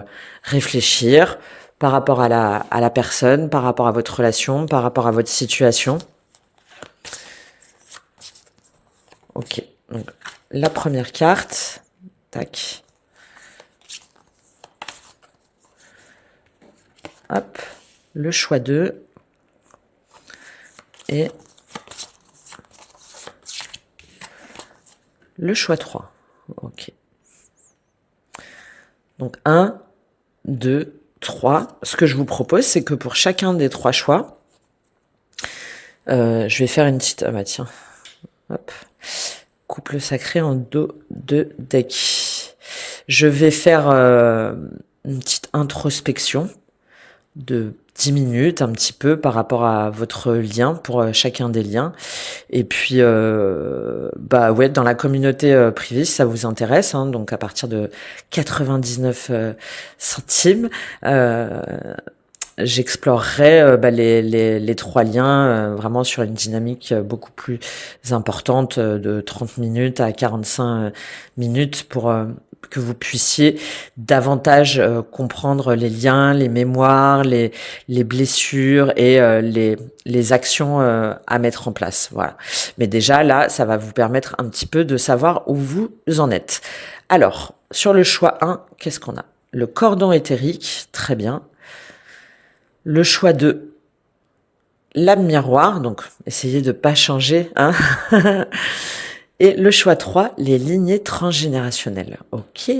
réfléchir par rapport à la personne, par rapport à votre relation, par rapport à votre situation. Ok. Donc, la première carte. Tac. Hop. Le choix 2. Et le choix 3. Ok. Donc 1, 2, 3. Ce que je vous propose, c'est que pour chacun des trois choix, je vais faire une petite... Ah bah tiens. Hop. Couple sacré en dos de deck. Je vais faire une petite introspection de 10 minutes, un petit peu, par rapport à votre lien, pour chacun des liens. Et puis, dans la communauté privée, si ça vous intéresse, hein, donc à partir de 99 centimes, j'explorerai les trois liens vraiment sur une dynamique beaucoup plus importante de 30 minutes à 45 minutes pour que vous puissiez davantage comprendre les liens, les mémoires, les blessures et les actions à mettre en place. Voilà. Mais déjà là, ça va vous permettre un petit peu de savoir où vous en êtes. Alors, sur le choix 1, qu'est-ce qu'on a? Le cordon éthérique, très bien. Le choix 2, l'âme miroir, donc essayez de pas changer, hein. Et le choix 3, les lignées transgénérationnelles. Ok.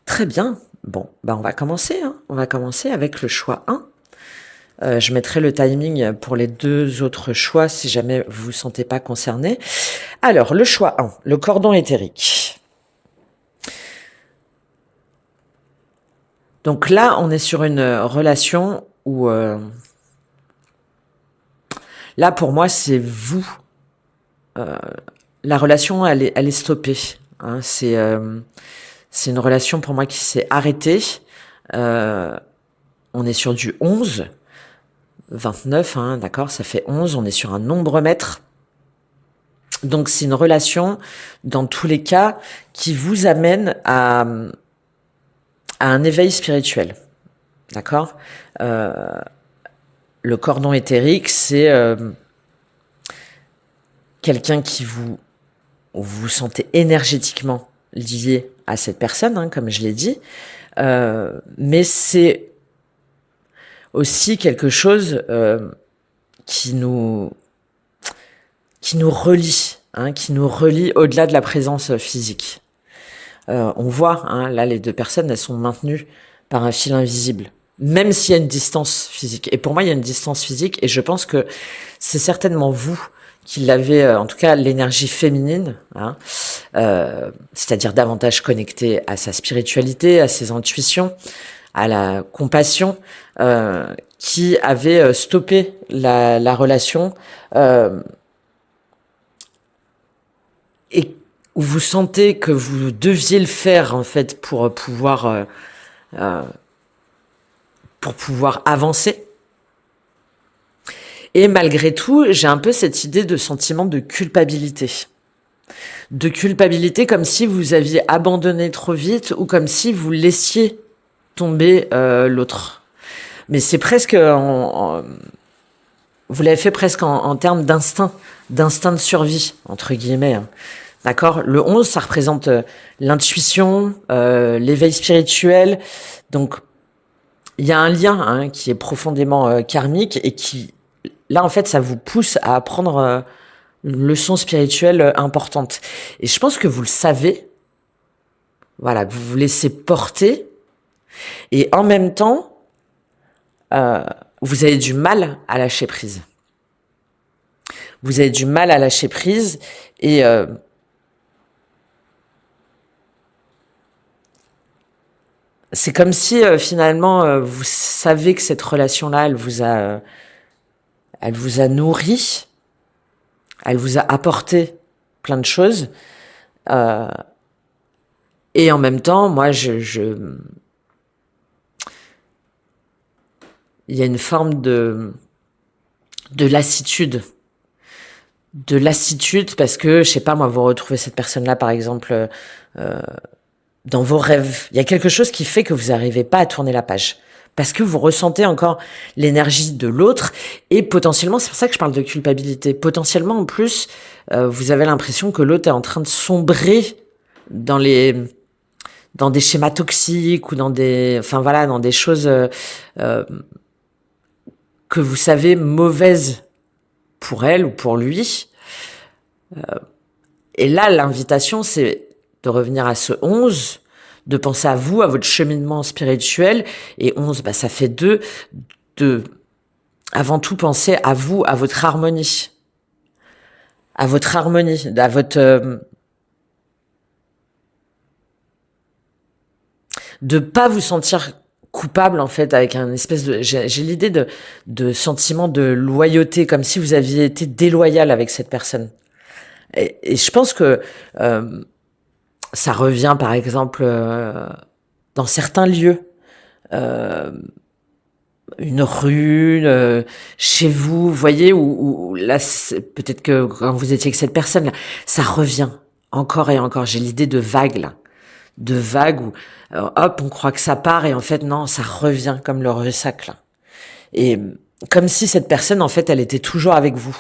Très bien. Bon, on va commencer, hein. On va commencer avec le choix 1. Je mettrai le timing pour les deux autres choix si jamais vous vous sentez pas concerné. Alors, le choix 1, le cordon éthérique. Donc là, on est sur une relation où... là, pour moi, c'est vous. La relation, elle est stoppée. Hein, c'est une relation pour moi qui s'est arrêtée. On est sur du 11, 29, hein, d'accord, ça fait 11. On est sur un nombre maître. Donc, c'est une relation, dans tous les cas, qui vous amène à un éveil spirituel. D'accord. Le cordon éthérique, c'est quelqu'un qui vous sentez énergétiquement lié à cette personne, hein, comme je l'ai dit, mais c'est aussi quelque chose qui nous relie, hein, qui nous relie au-delà de la présence physique. On voit, hein, là, les deux personnes, elles sont maintenues par un fil invisible, même s'il y a une distance physique. Et pour moi, il y a une distance physique, et je pense que c'est certainement vous qui l'avez, en tout cas l'énergie féminine, hein, c'est-à-dire davantage connectée à sa spiritualité, à ses intuitions, à la compassion, qui avait stoppé la relation, et où vous sentez que vous deviez le faire en fait pour pouvoir avancer. Et malgré tout, j'ai un peu cette idée de sentiment de culpabilité. De culpabilité comme si vous aviez abandonné trop vite ou comme si vous laissiez tomber l'autre. Mais c'est presque... vous l'avez fait presque en termes d'instinct de survie, entre guillemets. Hein. D'accord. Le 11, ça représente l'intuition, l'éveil spirituel. Donc, il y a un lien, hein, qui est profondément karmique et qui... Là, en fait, ça vous pousse à apprendre une leçon spirituelle importante. Et je pense que vous le savez. Voilà, vous vous laissez porter. Et en même temps, vous avez du mal à lâcher prise. Vous avez du mal à lâcher prise et c'est comme si finalement vous savez que cette relation-là, elle vous a nourri, elle vous a apporté plein de choses. Et en même temps, moi, il y a une forme de lassitude. De lassitude parce que, je sais pas, moi, vous retrouvez cette personne-là, par exemple, dans vos rêves. Il y a quelque chose qui fait que vous n'arrivez pas à tourner la page. Parce que vous ressentez encore l'énergie de l'autre et potentiellement, c'est pour ça que je parle de culpabilité, potentiellement en plus, vous avez l'impression que l'autre est en train de sombrer dans dans des schémas toxiques ou enfin voilà, dans des choses que vous savez mauvaises pour elle ou pour lui. Et là, l'invitation, c'est de revenir à ce 11, de penser à vous, à votre cheminement spirituel. Et 11, bah, ça fait 2. De, avant tout, penser à vous, à votre harmonie. À votre harmonie, à votre... de pas vous sentir coupable, en fait, avec un espèce de... J'ai l'idée de sentiment de loyauté, comme si vous aviez été déloyal avec cette personne. Et je pense que ça revient, par exemple, dans certains lieux, une rue, chez vous, vous voyez, où là, peut-être que quand vous étiez avec cette personne, là, ça revient encore et encore. J'ai l'idée de vagues, là, de vagues où, hop, on croit que ça part et en fait, non, ça revient comme le ressac, là. Et comme si cette personne, en fait, elle était toujours avec vous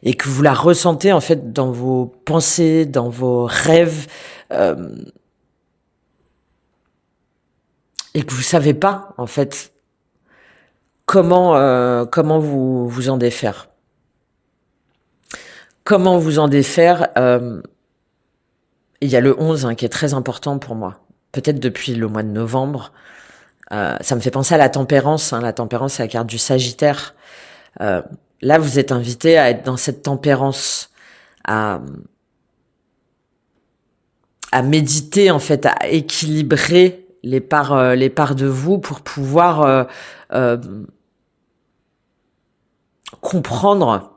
et que vous la ressentez, en fait, dans vos pensées, dans vos rêves, et que vous savez pas, en fait, comment vous en défaire. Comment vous en défaire il y a le 11 hein, qui est très important pour moi. Peut-être depuis le mois de novembre. Ça me fait penser à la tempérance. Hein. La tempérance, c'est la carte du Sagittaire. Là, vous êtes invité à être dans cette tempérance, à, à méditer, en fait, à équilibrer les parts de vous pour pouvoir euh, comprendre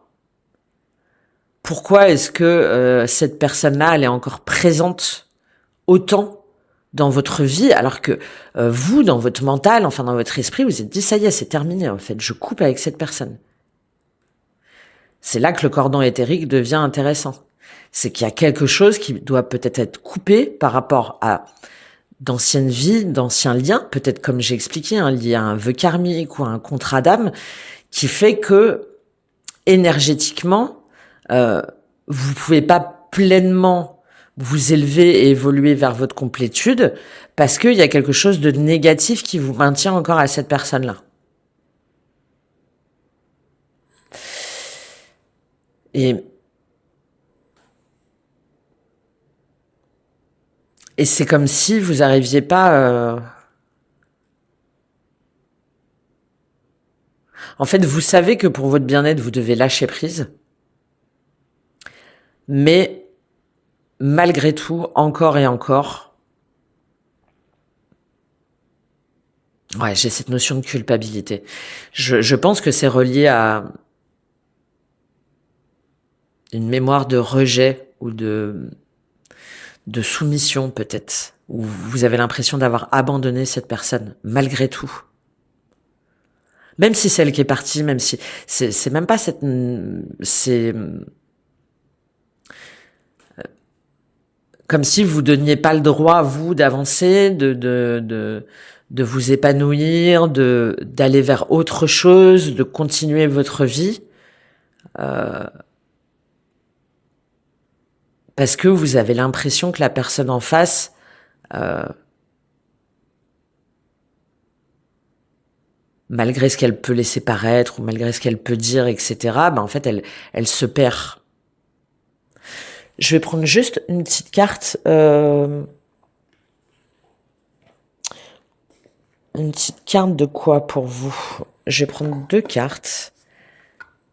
pourquoi est-ce que cette personne-là, elle est encore présente autant dans votre vie, alors que vous, dans votre mental, enfin dans votre esprit, vous êtes dit, ça y est, c'est terminé, en fait, je coupe avec cette personne. C'est là que le cordon éthérique devient intéressant. C'est qu'il y a quelque chose qui doit peut-être être coupé par rapport à d'anciennes vies, d'anciens liens, peut-être comme j'ai expliqué, hein, lié à un vœu karmique ou à un contrat d'âme, qui fait que énergétiquement, vous pouvez pas pleinement vous élever et évoluer vers votre complétude parce qu'il y a quelque chose de négatif qui vous maintient encore à cette personne-là. Et c'est comme si vous arriviez pas... En fait, vous savez que pour votre bien-être, vous devez lâcher prise. Mais malgré tout, encore et encore, ouais, j'ai cette notion de culpabilité. Je pense que c'est relié à une mémoire de rejet ou de soumission peut-être, où vous avez l'impression d'avoir abandonné cette personne, malgré tout. Même si c'est elle qui est partie, même si c'est même pas cette, c'est comme si vous donniez pas le droit vous d'avancer, de vous épanouir, d'aller vers autre chose, de continuer votre vie, parce que vous avez l'impression que la personne en face malgré ce qu'elle peut laisser paraître ou malgré ce qu'elle peut dire, etc., ben en fait, elle se perd. Je vais prendre juste une petite carte Une petite carte de quoi pour vous? Je vais prendre 2 cartes.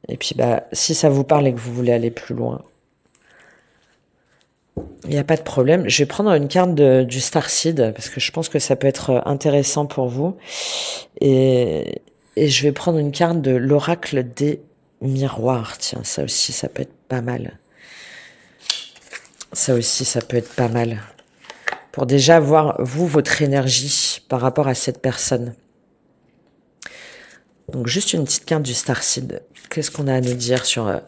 Et puis, bah, si ça vous parle et que vous voulez aller plus loin, il n'y a pas de problème. Je vais prendre une carte du Starseed parce que je pense que ça peut être intéressant pour vous. Et je vais prendre une carte de l'oracle des miroirs. Tiens, ça aussi, ça peut être pas mal. Ça aussi, ça peut être pas mal. Pour déjà voir, vous, votre énergie par rapport à cette personne. Donc, juste une petite carte du Starseed. Qu'est-ce qu'on a à nous dire sur...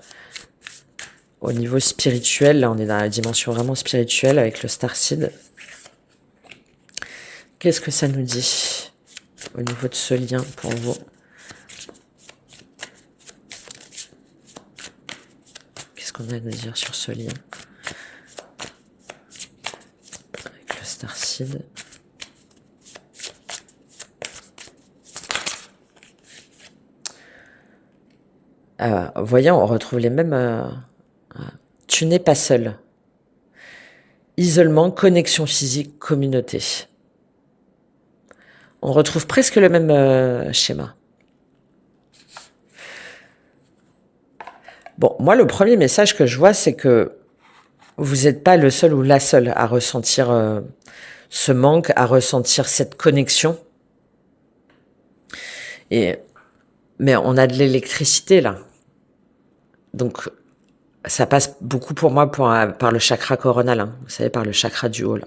au niveau spirituel, là, on est dans la dimension vraiment spirituelle avec le Starseed. Qu'est-ce que ça nous dit au niveau de ce lien pour vous? Qu'est-ce qu'on a à nous dire sur ce lien avec le Starseed? Voyons, on retrouve les mêmes... tu n'es pas seul. Isolement, connexion physique, communauté. On retrouve presque le même schéma. Bon, moi, le premier message que je vois, c'est que vous n'êtes pas le seul ou la seule à ressentir ce manque, à ressentir cette connexion. Mais on a de l'électricité, là. Donc, ça passe beaucoup pour moi par le chakra coronal, hein, vous savez, par le chakra du haut, là.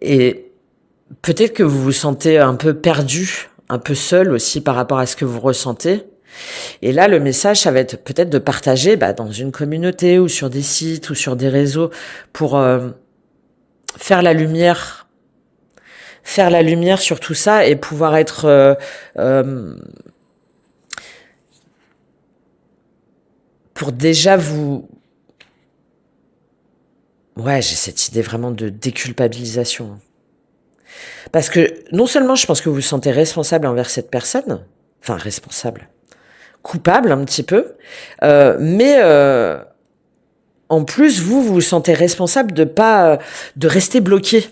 Et peut-être que vous vous sentez un peu perdu, un peu seul aussi par rapport à ce que vous ressentez. Et là, le message, ça va être peut-être de partager dans une communauté ou sur des sites ou sur des réseaux pour faire la lumière sur tout ça et pouvoir être pour déjà vous... Ouais, j'ai cette idée vraiment de déculpabilisation. Parce que non seulement je pense que vous vous sentez responsable envers cette personne, enfin responsable, coupable un petit peu, mais en plus vous vous sentez responsable de pas de rester bloqué,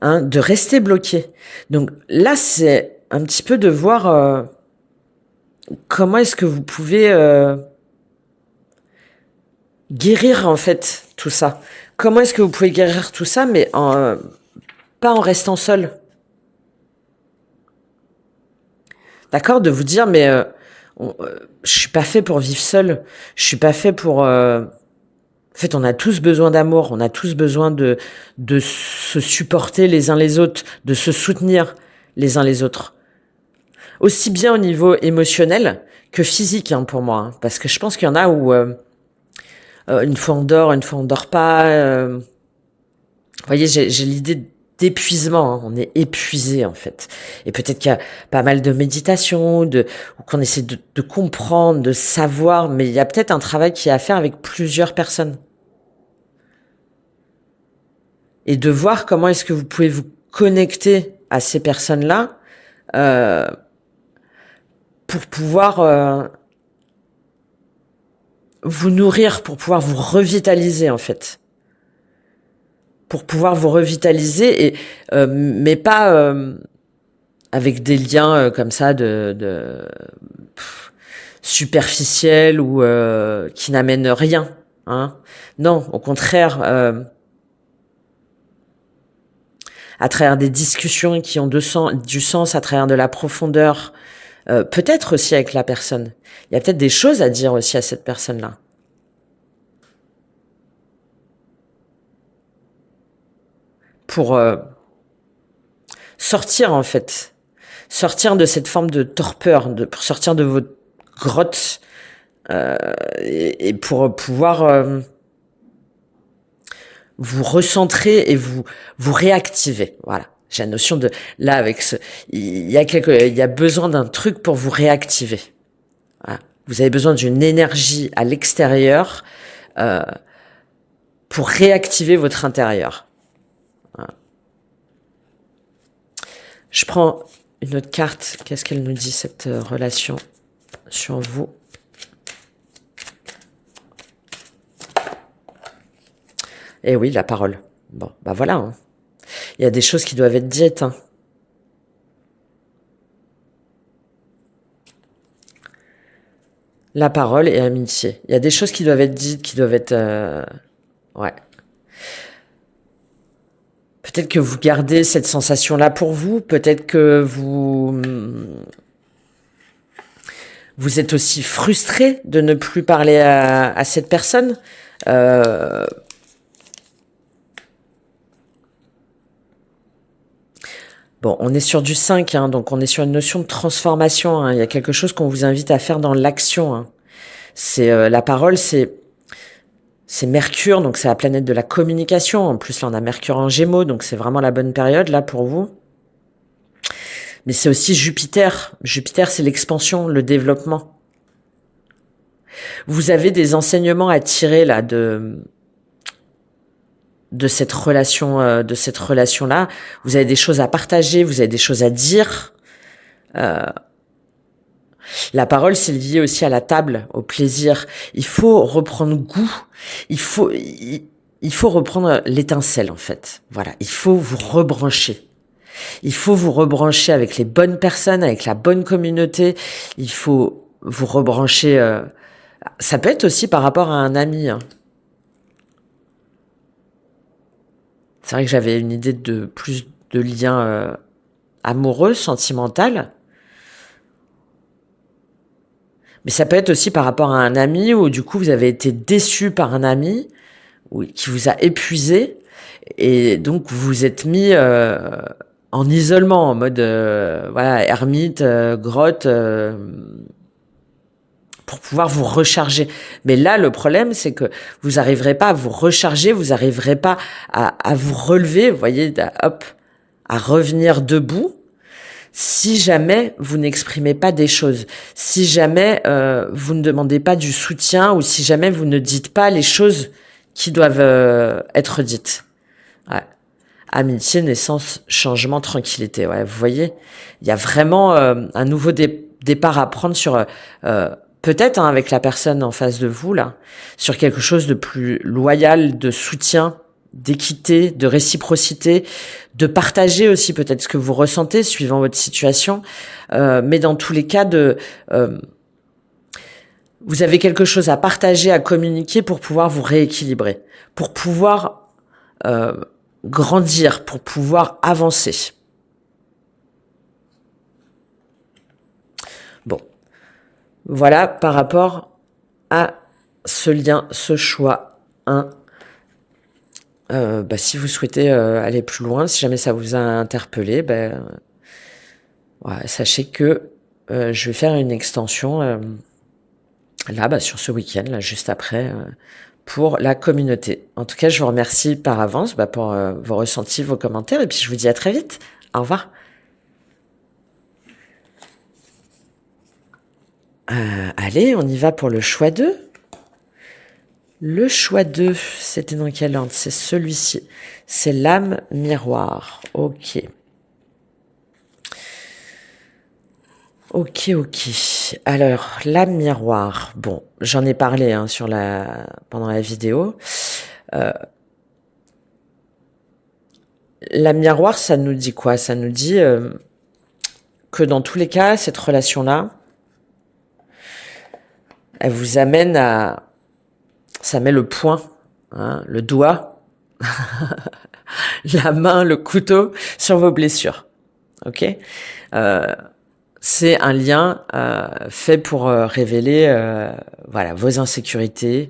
hein, de rester bloqué. Donc là c'est un petit peu de voir comment est-ce que vous pouvez guérir en fait tout ça. Comment est-ce que vous pouvez guérir tout ça, mais pas en restant seul. D'accord? De vous dire, mais je suis pas fait pour vivre seul. Je suis pas fait pour... En fait, on a tous besoin d'amour. On a tous besoin de se supporter les uns les autres, de se soutenir les uns les autres. Aussi bien au niveau émotionnel que physique, hein, pour moi. Hein, parce que je pense qu'il y en a où une fois on dort, une fois on dort pas. Vous voyez, j'ai l'idée d'épuisement, hein. On est épuisé en fait. Et peut-être qu'il y a pas mal de méditation, ou qu'on essaie de comprendre, de savoir, mais il y a peut-être un travail qui est à faire avec plusieurs personnes. Et de voir comment est-ce que vous pouvez vous connecter à ces personnes-là pour pouvoir vous nourrir, pour pouvoir vous revitaliser en fait. Pour pouvoir vous revitaliser, et mais pas avec des liens comme ça de superficiels ou qui n'amènent rien. Hein. Non, au contraire, à travers des discussions qui ont du sens, à travers de la profondeur, peut-être aussi avec la personne. Il y a peut-être des choses à dire aussi à cette personne-là. Pour sortir en fait, sortir de cette forme de torpeur, pour sortir de votre grotte et pour pouvoir vous recentrer et vous réactiver. Voilà. J'ai la notion de là avec il y a besoin d'un truc pour vous réactiver. Voilà. Vous avez besoin d'une énergie à l'extérieur pour réactiver votre intérieur. Voilà. Je prends une autre carte. Qu'est-ce qu'elle nous dit, cette relation sur vous? Eh oui, la parole. Bon, bah voilà, hein. Il y a des choses qui doivent être dites, hein. La parole et amitié. Il y a des choses qui doivent être dites, qui doivent être... ouais. Peut-être que vous gardez cette sensation-là pour vous. Peut-être que vous êtes aussi frustré de ne plus parler à cette personne. Euh, bon, on est sur du 5, hein, donc on est sur une notion de transformation, hein. Il y a quelque chose qu'on vous invite à faire dans l'action, hein. C'est la parole, c'est Mercure, donc c'est la planète de la communication. En plus, là, on a Mercure en Gémeaux, donc c'est vraiment la bonne période là pour vous. Mais c'est aussi Jupiter. Jupiter, c'est l'expansion, le développement. Vous avez des enseignements à tirer là de cette relation là. Vous avez des choses à partager, vous avez des choses à dire. La parole, c'est lié aussi à la table, au plaisir. Il faut reprendre goût. Il faut reprendre l'étincelle, en fait. Voilà. Il faut vous rebrancher. Il faut vous rebrancher avec les bonnes personnes, avec la bonne communauté. Il faut vous rebrancher. Ça peut être aussi par rapport à un ami, hein. C'est vrai que j'avais une idée de plus de liens amoureux, sentimental. Mais ça peut être aussi par rapport à un ami où du coup vous avez été déçu par un ami qui vous a épuisé et donc vous vous êtes mis en isolement, en mode voilà, ermite, grotte, pour pouvoir vous recharger. Mais là, le problème, c'est que vous n'arriverez pas à vous recharger, vous n'arriverez pas à vous relever, vous voyez, hop, à revenir debout, si jamais vous n'exprimez pas des choses, si jamais vous ne demandez pas du soutien ou si jamais vous ne dites pas les choses qui doivent être dites. Ouais. Amitié, naissance, changement, tranquillité. Ouais, vous voyez, il y a vraiment un nouveau départ à prendre sur peut-être hein, avec la personne en face de vous là, sur quelque chose de plus loyal, de soutien, d'équité, de réciprocité, de partager aussi peut-être ce que vous ressentez suivant votre situation, mais dans tous les cas vous avez quelque chose à partager, à communiquer pour pouvoir vous rééquilibrer, pour pouvoir grandir, pour pouvoir avancer. Bon, voilà par rapport à ce lien, ce choix 1. Si vous souhaitez aller plus loin, si jamais ça vous a interpellé, ouais, sachez que je vais faire une extension là, sur ce week-end, là, juste après, pour la communauté. En tout cas, je vous remercie par avance pour vos ressentis, vos commentaires, et puis je vous dis à très vite. Au revoir. Allez, on y va pour le choix 2. Le choix 2, c'était dans quel ordre? C'est celui-ci. C'est l'âme miroir. Ok. Ok. Alors, l'âme miroir. Bon, j'en ai parlé hein, pendant la vidéo. L'âme miroir, ça nous dit quoi? Ça nous dit que dans tous les cas, cette relation-là, elle vous amène à... Ça met le poing, hein, le doigt, la main, le couteau sur vos blessures. Ok? C'est un lien fait pour révéler voilà, vos insécurités,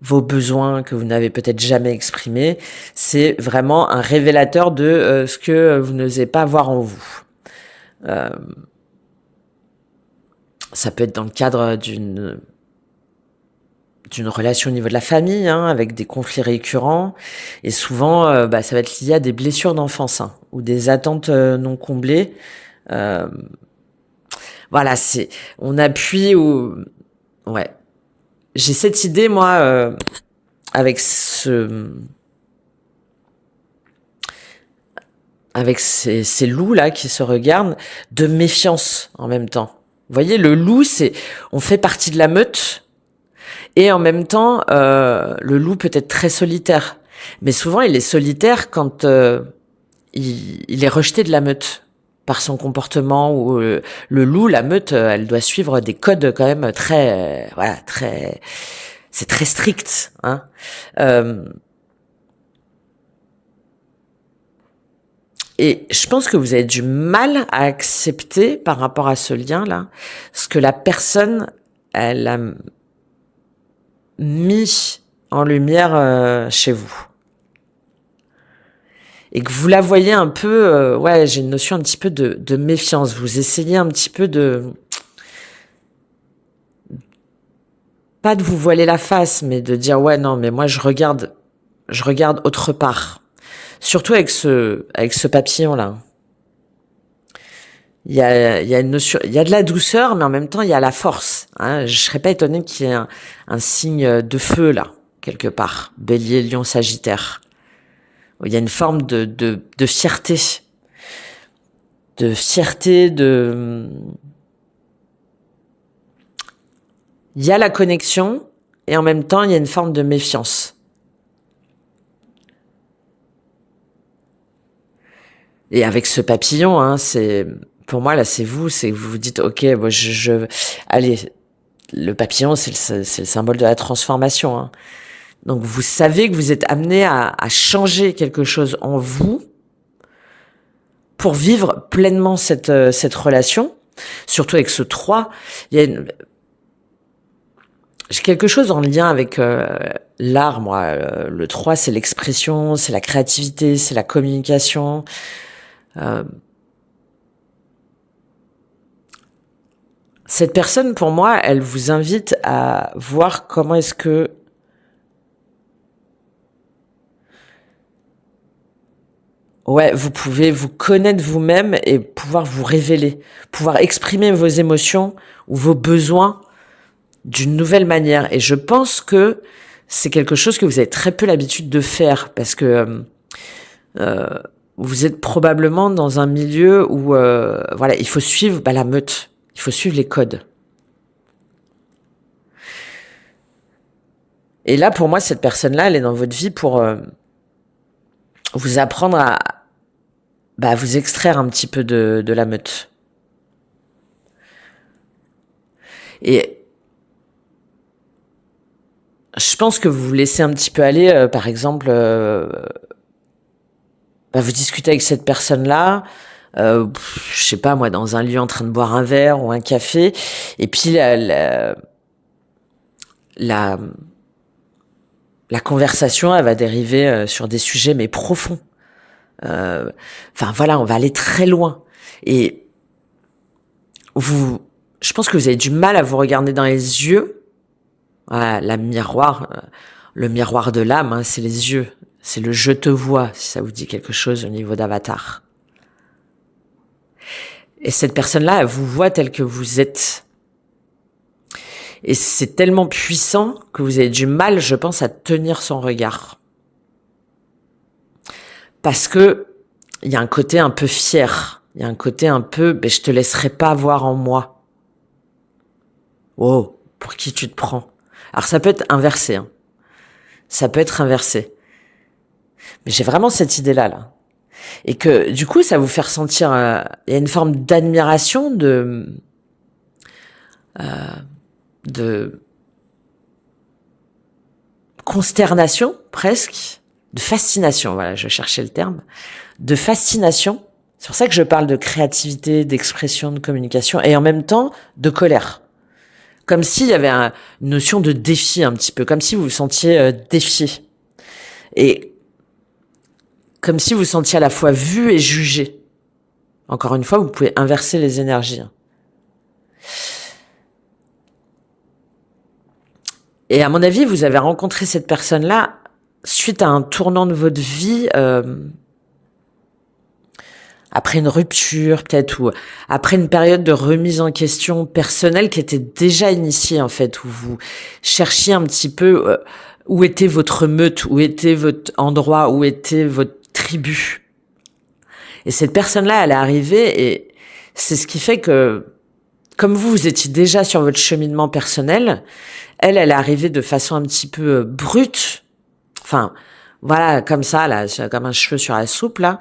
vos besoins que vous n'avez peut-être jamais exprimés. C'est vraiment un révélateur de ce que vous n'osez pas voir en vous. Ça peut être dans le cadre d'une relation au niveau de la famille, hein, avec des conflits récurrents. Et souvent, ça va être lié à des blessures d'enfance hein, ou des attentes non comblées. Voilà, on appuie au... Ouais. J'ai cette idée, moi, avec ces loups-là qui se regardent, de méfiance en même temps. Vous voyez, le loup, on fait partie de la meute, et en même temps, le loup peut être très solitaire. Mais souvent, il est solitaire quand il est rejeté de la meute par son comportement. Ou le loup, la meute, elle doit suivre des codes quand même très, voilà, très, c'est très strict, hein. Euh, et je pense que vous avez du mal à accepter par rapport à ce lien-là, ce que la personne, elle a mis en lumière chez vous. Et que vous la voyez un peu, ouais, j'ai une notion un petit peu de méfiance. Vous essayez un petit peu pas de vous voiler la face, mais de dire, ouais, non, mais moi, je regarde autre part. Surtout avec ce papillon-là. Il y a une notion, il y a de la douceur, mais en même temps, il y a la force, hein. Je serais pas étonnée qu'il y ait un signe de feu, là, quelque part. Bélier, Lion, Sagittaire. Il y a une forme de fierté. De fierté, il y a la connexion, et en même temps, il y a une forme de méfiance. Et avec ce papillon, hein, pour moi, là, c'est vous vous dites, ok, moi, allez, le papillon, c'est le symbole de la transformation, hein. Donc, vous savez que vous êtes amené à changer quelque chose en vous pour vivre pleinement cette relation. Surtout avec ce 3, il y a j'ai quelque chose en lien avec l'art, moi. Le 3, c'est l'expression, c'est la créativité, c'est la communication. Cette personne, pour moi, elle vous invite à voir comment est-ce que ouais, vous pouvez vous connaître vous-même et pouvoir vous révéler, pouvoir exprimer vos émotions ou vos besoins d'une nouvelle manière. Et je pense que c'est quelque chose que vous avez très peu l'habitude de faire parce que vous êtes probablement dans un milieu où voilà, il faut suivre la meute, il faut suivre les codes. Et là, pour moi, cette personne-là, elle est dans votre vie pour vous apprendre à vous extraire un petit peu de la meute. Et je pense que vous vous laissez un petit peu aller, par exemple, vous discutez avec cette personne-là, je sais pas moi, dans un lieu en train de boire un verre ou un café, et puis la conversation, elle va dériver sur des sujets mais profonds. Enfin voilà, on va aller très loin. Et je pense que vous avez du mal à vous regarder dans les yeux. Voilà, le miroir de l'âme, hein, c'est les yeux. C'est le je te vois, si ça vous dit quelque chose au niveau d'Avatar. Et cette personne-là, elle vous voit tel que vous êtes. Et c'est tellement puissant que vous avez du mal, je pense, à tenir son regard. Parce que il y a un côté un peu fier. Il y a un côté un peu, je te laisserai pas voir en moi. Oh, pour qui tu te prends? Alors ça peut être inversé, hein. Ça peut être inversé. Mais j'ai vraiment cette idée-là, là. Et que, du coup, ça vous fait ressentir, il y a une forme d'admiration, de consternation, presque, de fascination, voilà, je cherchais le terme, de fascination. C'est pour ça que je parle de créativité, d'expression, de communication, et en même temps, de colère. Comme s'il y avait une notion de défi un petit peu, comme si vous vous sentiez défié. Et comme si vous vous sentiez à la fois vu et jugé. Encore une fois, vous pouvez inverser les énergies. Et à mon avis, vous avez rencontré cette personne-là suite à un tournant de votre vie, après une rupture peut-être, ou après une période de remise en question personnelle qui était déjà initiée en fait, où vous cherchiez un petit peu où était votre meute, où était votre endroit, où était votre tribu. Et cette personne-là, elle est arrivée et c'est ce qui fait que, comme vous étiez déjà sur votre cheminement personnel, elle est arrivée de façon un petit peu brute. Enfin, Voilà, comme ça, là, comme un cheveu sur la soupe, là.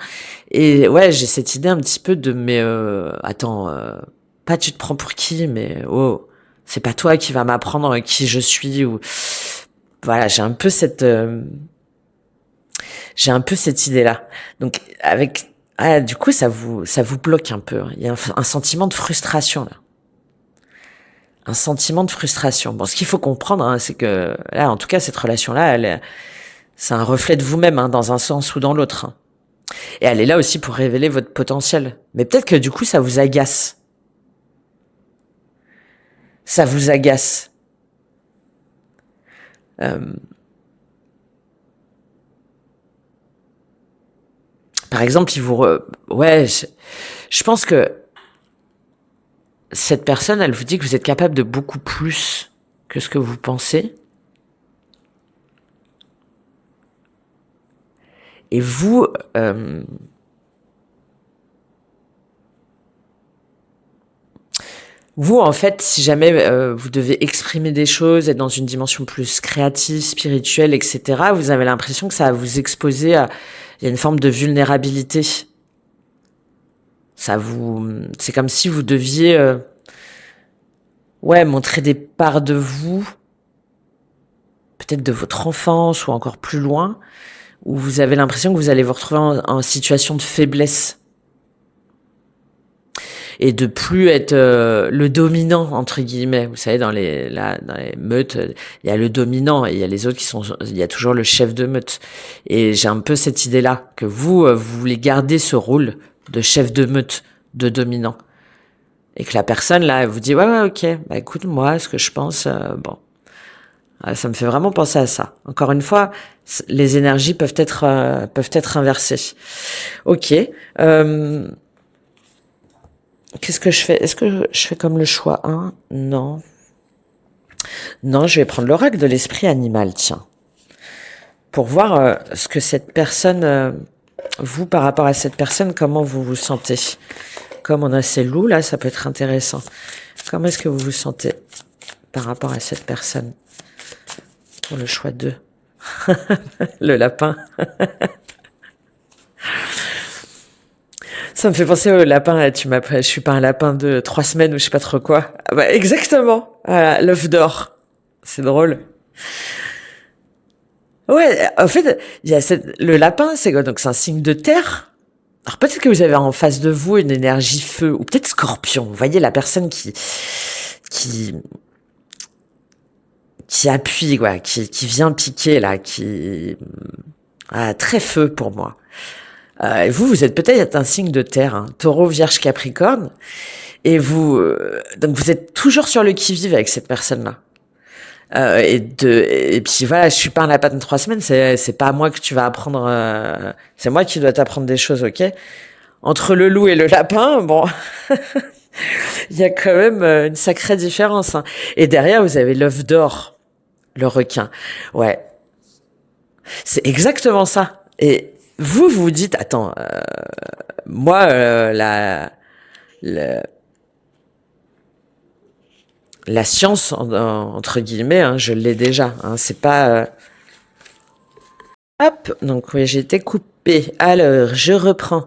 Et ouais, j'ai cette idée un petit peu de, mais attends, pas tu te prends pour qui, mais oh, c'est pas toi qui va m'apprendre qui je suis. Ou voilà, j'ai un peu cette idée-là. Donc avec, ah, du coup, ça vous bloque un peu, hein. Il y a un sentiment de frustration là, un sentiment de frustration. Bon, ce qu'il faut comprendre, hein, c'est que là, en tout cas, cette relation-là, c'est un reflet de vous-même, hein, dans un sens ou dans l'autre, hein. Et elle est là aussi pour révéler votre potentiel. Mais peut-être que du coup, ça vous agace. Ça vous agace. Euh, Par exemple, ouais, je pense que cette personne, elle vous dit que vous êtes capable de beaucoup plus que ce que vous pensez. Et vous, vous, en fait, si jamais vous devez exprimer des choses, être dans une dimension plus créative, spirituelle, etc., vous avez l'impression que ça va vous exposer à... Il y a une forme de vulnérabilité. C'est comme si vous deviez, ouais, montrer des parts de vous, peut-être de votre enfance ou encore plus loin, où vous avez l'impression que vous allez vous retrouver en situation de faiblesse et de plus être le dominant entre guillemets. Vous savez, dans les meutes, il y a le dominant et il y a les autres il y a toujours le chef de meute. Et j'ai un peu cette idée-là que vous voulez garder ce rôle de chef de meute, de dominant. Et que la personne, là, elle vous dit, ouais, ouais, ok, bah écoute, moi, ce que je pense, bon, ça me fait vraiment penser à ça. Encore une fois, les énergies peuvent être inversées. Ok. Euh, Qu'est-ce que je fais? Est-ce que je fais comme le choix 1? Non. Non, je vais prendre l'oracle de l'esprit animal, tiens. Pour voir ce que cette personne, vous, par rapport à cette personne, comment vous vous sentez. Comme on a ces loups, là, ça peut être intéressant. Comment est-ce que vous vous sentez par rapport à cette personne? Pour le choix 2. Le lapin. Ça me fait penser au lapin. Je suis pas un lapin de 3 semaines ou je sais pas trop quoi. Ah bah, exactement. Voilà, l'œuf d'or. C'est drôle. Ouais, en fait, le lapin, c'est quoi? Donc c'est un signe de terre. Alors peut-être que vous avez en face de vous une énergie feu, ou peut-être scorpion. Vous voyez la personne qui, qui appuie, quoi, qui vient piquer, là, très feu pour moi. Et vous êtes peut-être un signe de terre, hein, Taureau, Vierge, Capricorne, et donc vous êtes toujours sur le qui-vive avec cette personne-là. Et puis voilà, je suis pas un lapin de 3 semaines, c'est pas à moi que tu vas apprendre, c'est moi qui dois t'apprendre des choses, ok? Entre le loup et le lapin, bon, il y a quand même une sacrée différence, hein. Et derrière, vous avez l'œuf d'or, le requin. Ouais, c'est exactement ça. Et vous vous dites, attends, moi, la, la science, entre guillemets, hein, je l'ai déjà, hein, c'est pas... Hop, donc oui, j'ai été coupée. Alors, je reprends.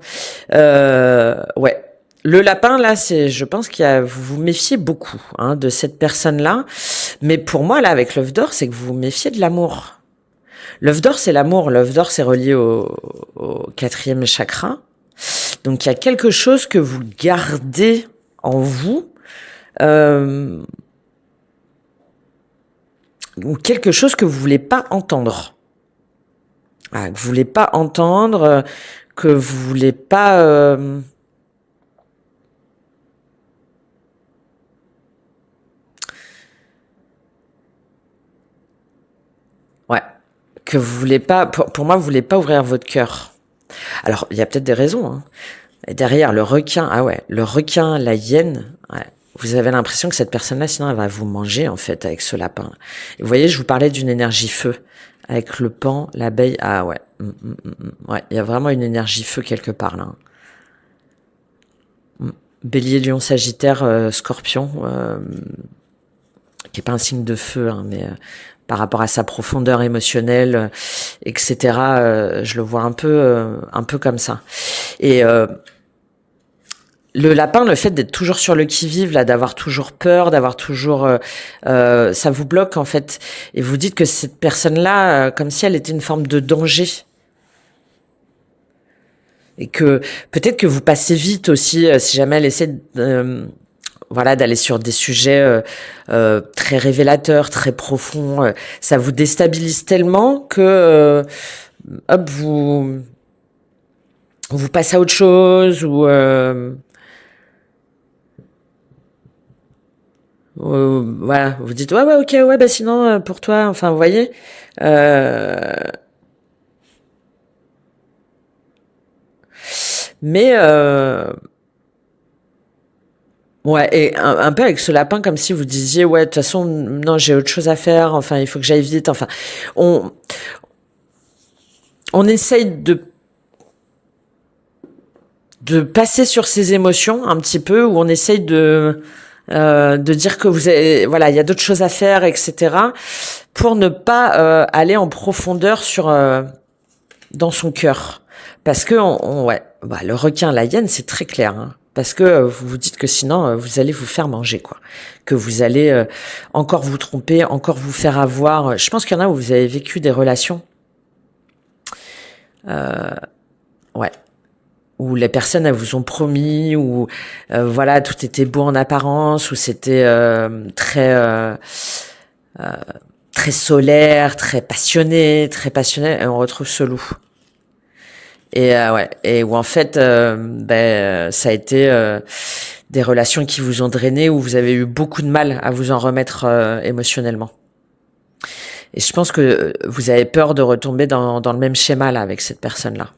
Ouais. Le lapin, là, je pense vous vous méfiez beaucoup, hein, de cette personne-là. Mais pour moi, là, avec l'œuf d'or, c'est que vous vous méfiez de l'amour. L'œuf d'or, c'est l'amour. L'œuf d'or, c'est relié au quatrième chakra. Donc, il y a quelque chose que vous gardez en vous, euh, ou quelque chose que vous voulez pas entendre. Ah, que vous voulez pas entendre, que vous voulez pas... ouais, que vous voulez pas... Pour moi, vous voulez pas ouvrir votre cœur. Alors, il y a peut-être des raisons, hein. Et derrière, le requin, ah ouais, le requin, la hyène, ouais, vous avez l'impression que cette personne-là, sinon, elle va vous manger, en fait, avec ce lapin. Et vous voyez, je vous parlais d'une énergie feu. Avec le paon, l'abeille, ah ouais. Ouais, il y a vraiment une énergie feu quelque part, là. Bélier, Lion, Sagittaire, Scorpion, qui est pas un signe de feu, hein, mais par rapport à sa profondeur émotionnelle, etc. Je le vois un peu comme ça. Et le lapin, le fait d'être toujours sur le qui-vive, là, d'avoir toujours peur, d'avoir toujours, ça vous bloque en fait. Et vous dites que cette personne-là, comme si elle était une forme de danger, et que peut-être que vous passez vite aussi, si jamais elle essaie voilà, d'aller sur des sujets très révélateurs, très profonds. Ça vous déstabilise tellement que hop, vous passez à autre chose ou voilà, vous dites ouais ok ouais bah sinon pour toi, enfin vous voyez. Euh, mais ouais, et un peu avec ce lapin, comme si vous disiez, ouais, de toute façon, non, j'ai autre chose à faire, enfin, il faut que j'aille vite, enfin, on, on essaye de passer sur ses émotions un petit peu, où on essaye de dire que vous avez, voilà, il y a d'autres choses à faire, etc., pour ne pas aller en profondeur sur dans son cœur, parce que ouais, bah, le requin, la hyène, c'est très clair, hein. Parce que vous vous dites que sinon vous allez vous faire manger, quoi, que vous allez encore vous tromper, encore vous faire avoir. Je pense qu'il y en a où vous avez vécu des relations, ouais, où les personnes elles vous ont promis, où voilà tout était beau en apparence, où c'était très solaire, très passionné, et on retrouve ce loup. Et ouais, et où en fait, ça a été des relations qui vous ont drainé, où vous avez eu beaucoup de mal à vous en remettre émotionnellement. Et je pense que vous avez peur de retomber dans le même schéma là avec cette personne-là.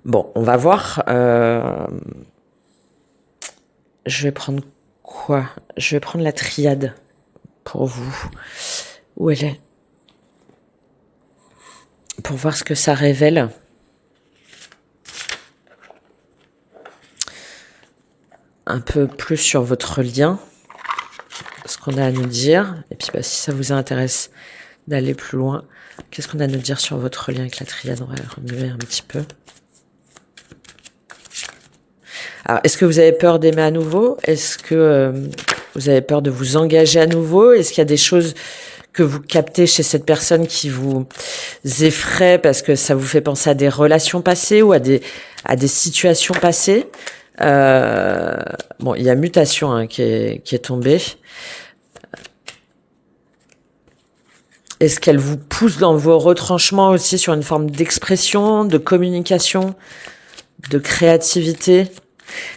Bon, on va voir. Je vais prendre quoi? Je vais prendre la triade pour vous. Où elle est? Pour voir ce que ça révèle. Un peu plus sur votre lien, ce qu'on a à nous dire. Et puis, si ça vous intéresse d'aller plus loin, qu'est-ce qu'on a à nous dire sur votre lien avec la triade? On va remuer un petit peu. Alors, est-ce que vous avez peur d'aimer à nouveau? Est-ce que vous avez peur de vous engager à nouveau? Est-ce qu'il y a des choses que vous captez chez cette personne qui vous effraie parce que ça vous fait penser à des relations passées ou à des situations passées? Bon, il y a mutation hein, qui est tombée. Est-ce qu'elle vous pousse dans vos retranchements aussi sur une forme d'expression, de communication, de créativité?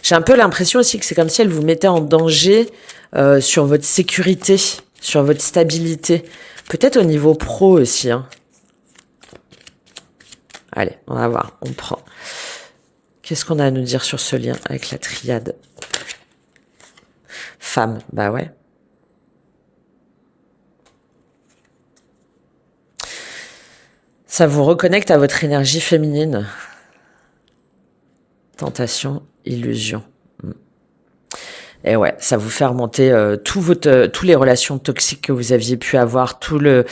J'ai un peu l'impression aussi que c'est comme si elle vous mettait en danger sur votre sécurité, sur votre stabilité. Peut-être au niveau pro aussi. Hein. Allez, on va voir, on prend. Qu'est-ce qu'on a à nous dire sur ce lien avec la triade? Femme, bah ouais. Ça vous reconnecte à votre énergie féminine. Tentation, illusion. Et ouais, ça vous fait remonter tous les relations toxiques que vous aviez pu avoir, tout le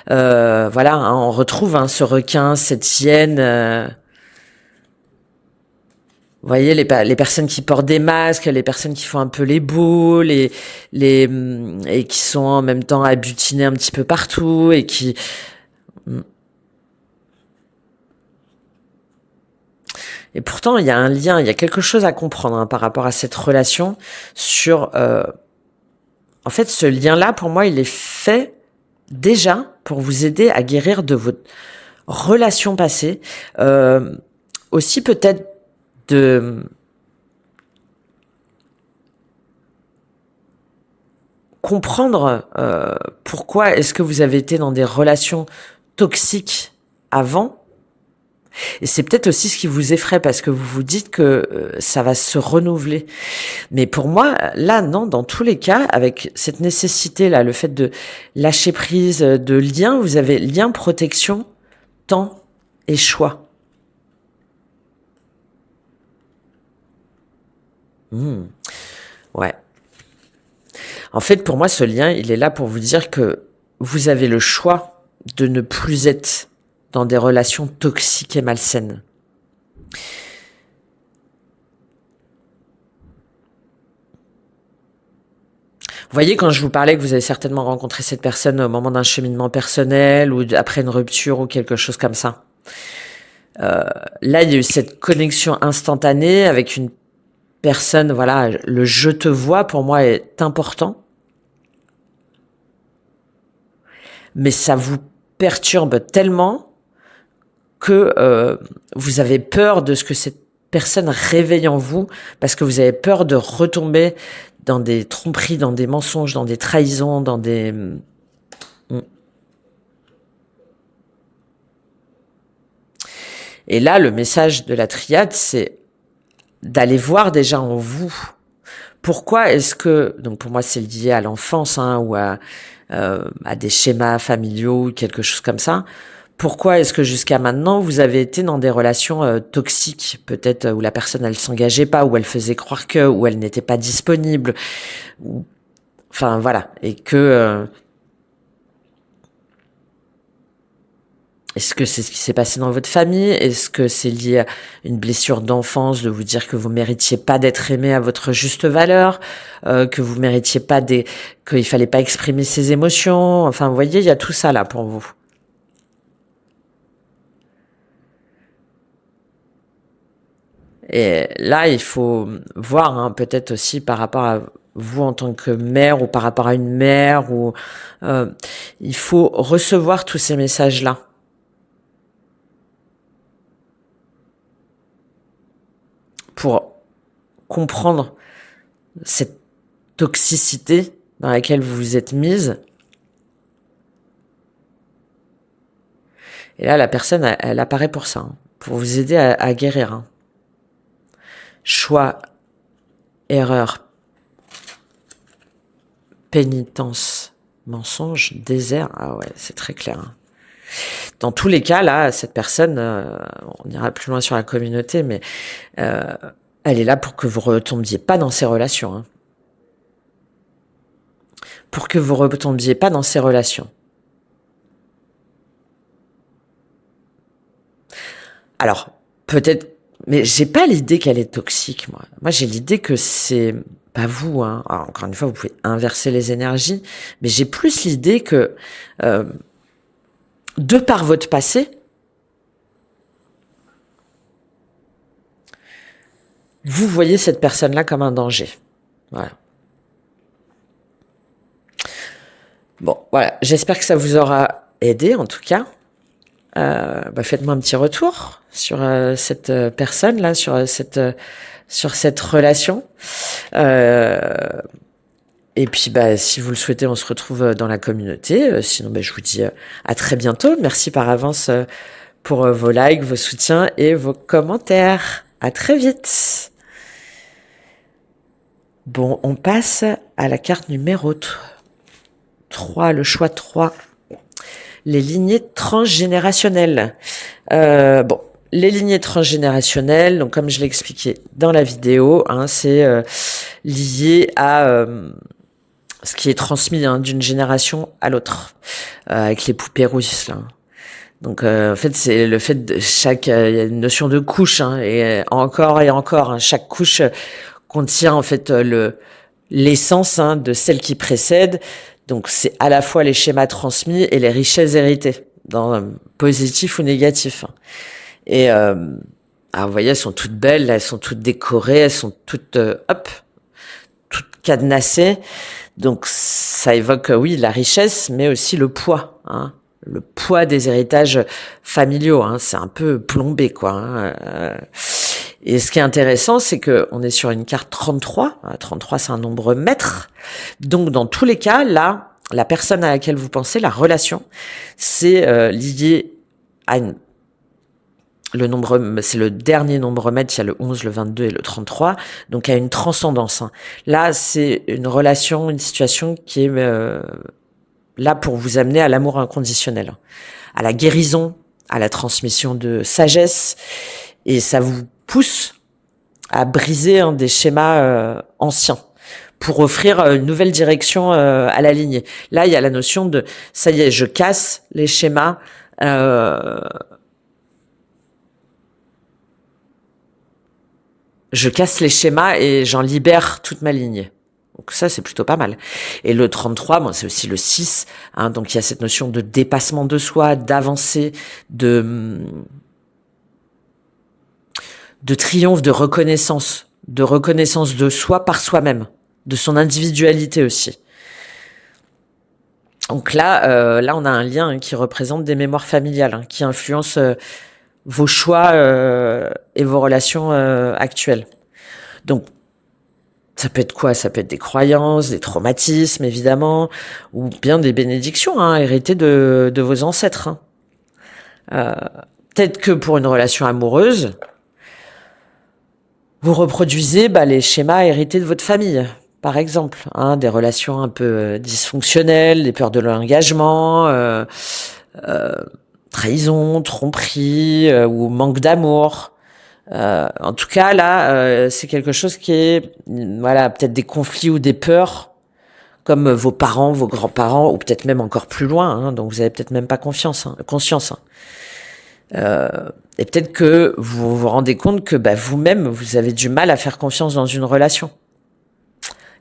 voilà, hein, on retrouve hein, ce requin, cette hyène. Vous voyez les personnes qui portent des masques, les personnes qui font un peu les beaux, et qui sont en même temps à butiner un petit peu partout et qui et pourtant il y a un lien, il y a quelque chose à comprendre hein, par rapport à cette relation sur en fait ce lien-là pour moi il est fait déjà pour vous aider à guérir de votre relation passée, aussi peut-être de comprendre pourquoi est-ce que vous avez été dans des relations toxiques avant. Et c'est peut-être aussi ce qui vous effraie parce que vous vous dites que ça va se renouveler. Mais pour moi, là, non, dans tous les cas, avec cette nécessité-là, le fait de lâcher prise, de lien, vous avez lien, protection, temps et choix. Ouais. En fait, pour moi, ce lien, il est là pour vous dire que vous avez le choix de ne plus être dans des relations toxiques et malsaines. Vous voyez, quand je vous parlais que vous avez certainement rencontré cette personne au moment d'un cheminement personnel ou après une rupture ou quelque chose comme ça. Là, il y a eu cette connexion instantanée avec une personne, voilà, le je te vois pour moi est important, mais ça vous perturbe tellement que vous avez peur de ce que cette personne réveille en vous, parce que vous avez peur de retomber dans des tromperies, dans des mensonges, dans des trahisons, dans des... Et là, le message de la triade, c'est d'aller voir déjà en vous. Pourquoi est-ce que, donc pour moi c'est lié à l'enfance ou à des schémas familiaux ou quelque chose comme ça. Pourquoi est-ce que jusqu'à maintenant vous avez été dans des relations toxiques, peut-être où la personne elle s'engageait pas, où elle faisait croire que, où elle n'était pas disponible, ou, enfin voilà, et que est-ce que c'est ce qui s'est passé dans votre famille? Est-ce que c'est lié à une blessure d'enfance de vous dire que vous méritiez pas d'être aimé à votre juste valeur, que vous méritiez pas qu'il fallait pas exprimer ses émotions? Enfin, vous voyez, il y a tout ça là pour vous. Et là, il faut voir peut-être aussi par rapport à vous en tant que mère ou par rapport à une mère ou il faut recevoir tous ces messages-là pour comprendre cette toxicité dans laquelle vous vous êtes mise. Et là, la personne, elle apparaît pour ça, pour vous aider à guérir. Choix, erreur, pénitence, mensonge, désert. Ah ouais, c'est très clair. Dans tous les cas, là, cette personne, on ira plus loin sur la communauté, mais elle est là pour que vous retombiez pas dans ces relations. Pour que vous retombiez pas dans ces relations. Alors, peut-être, mais j'ai pas l'idée qu'elle est toxique, moi. Moi, j'ai l'idée que c'est pas vous. Alors, encore une fois, vous pouvez inverser les énergies, mais j'ai plus l'idée que de par votre passé, vous voyez cette personne-là comme un danger. Voilà. Bon, voilà. J'espère que ça vous aura aidé, en tout cas. Faites-moi un petit retour sur cette personne-là, sur cette relation. Et puis, si vous le souhaitez, on se retrouve dans la communauté. Sinon, je vous dis à très bientôt. Merci par avance pour vos likes, vos soutiens et vos commentaires. À très vite. Bon, on passe à la carte numéro 3, le choix 3. Les lignées transgénérationnelles. Les lignées transgénérationnelles, donc comme je l'ai expliqué dans la vidéo, c'est lié à ce qui est transmis d'une génération à l'autre, avec les poupées russes là. Donc en fait c'est le fait de il y a une notion de couche et encore chaque couche contient en fait l'essence de celle qui précède. Donc c'est à la fois les schémas transmis et les richesses héritées, positif ou négatif. Et vous voyez, elles sont toutes belles, elles sont toutes décorées, elles sont toutes toutes cadenassées. Donc ça évoque oui la richesse, mais aussi le poids. Le poids des héritages familiaux. C'est un peu plombé quoi. Et ce qui est intéressant, c'est que on est sur une carte 33. 33, c'est un nombre maître. Donc, dans tous les cas, là, la personne à laquelle vous pensez, la relation, c'est lié à le nombre, c'est le dernier nombre maître. Il y a le 11, le 22 et le 33. Donc, à une transcendance. Là, c'est une relation, une situation qui est là pour vous amener à l'amour inconditionnel, à la guérison, à la transmission de sagesse. Et ça vous pousse à briser des schémas anciens pour offrir une nouvelle direction à la lignée. Là, il y a la notion de ça y est, je casse les schémas. Je casse les schémas et j'en libère toute ma lignée. Donc ça, c'est plutôt pas mal. Et le 33, bon, c'est aussi le 6. Hein, donc il y a cette notion de dépassement de soi, d'avancée, de triomphe, de reconnaissance de soi par soi-même, de son individualité aussi. Donc là, on a un lien qui représente des mémoires familiales, qui influencent vos choix et vos relations actuelles. Donc, ça peut être quoi? Ça peut être des croyances, des traumatismes, évidemment, ou bien des bénédictions héritées de vos ancêtres. Peut-être que pour une relation amoureuse, vous reproduisez les schémas hérités de votre famille, par exemple, des relations un peu dysfonctionnelles, des peurs de l'engagement, trahison, tromperie ou manque d'amour. En tout cas, là, c'est quelque chose qui est, peut-être des conflits ou des peurs, comme vos parents, vos grands-parents, ou peut-être même encore plus loin, dont vous avez peut-être même pas conscience. Et peut-être que vous vous rendez compte que vous-même, vous avez du mal à faire confiance dans une relation.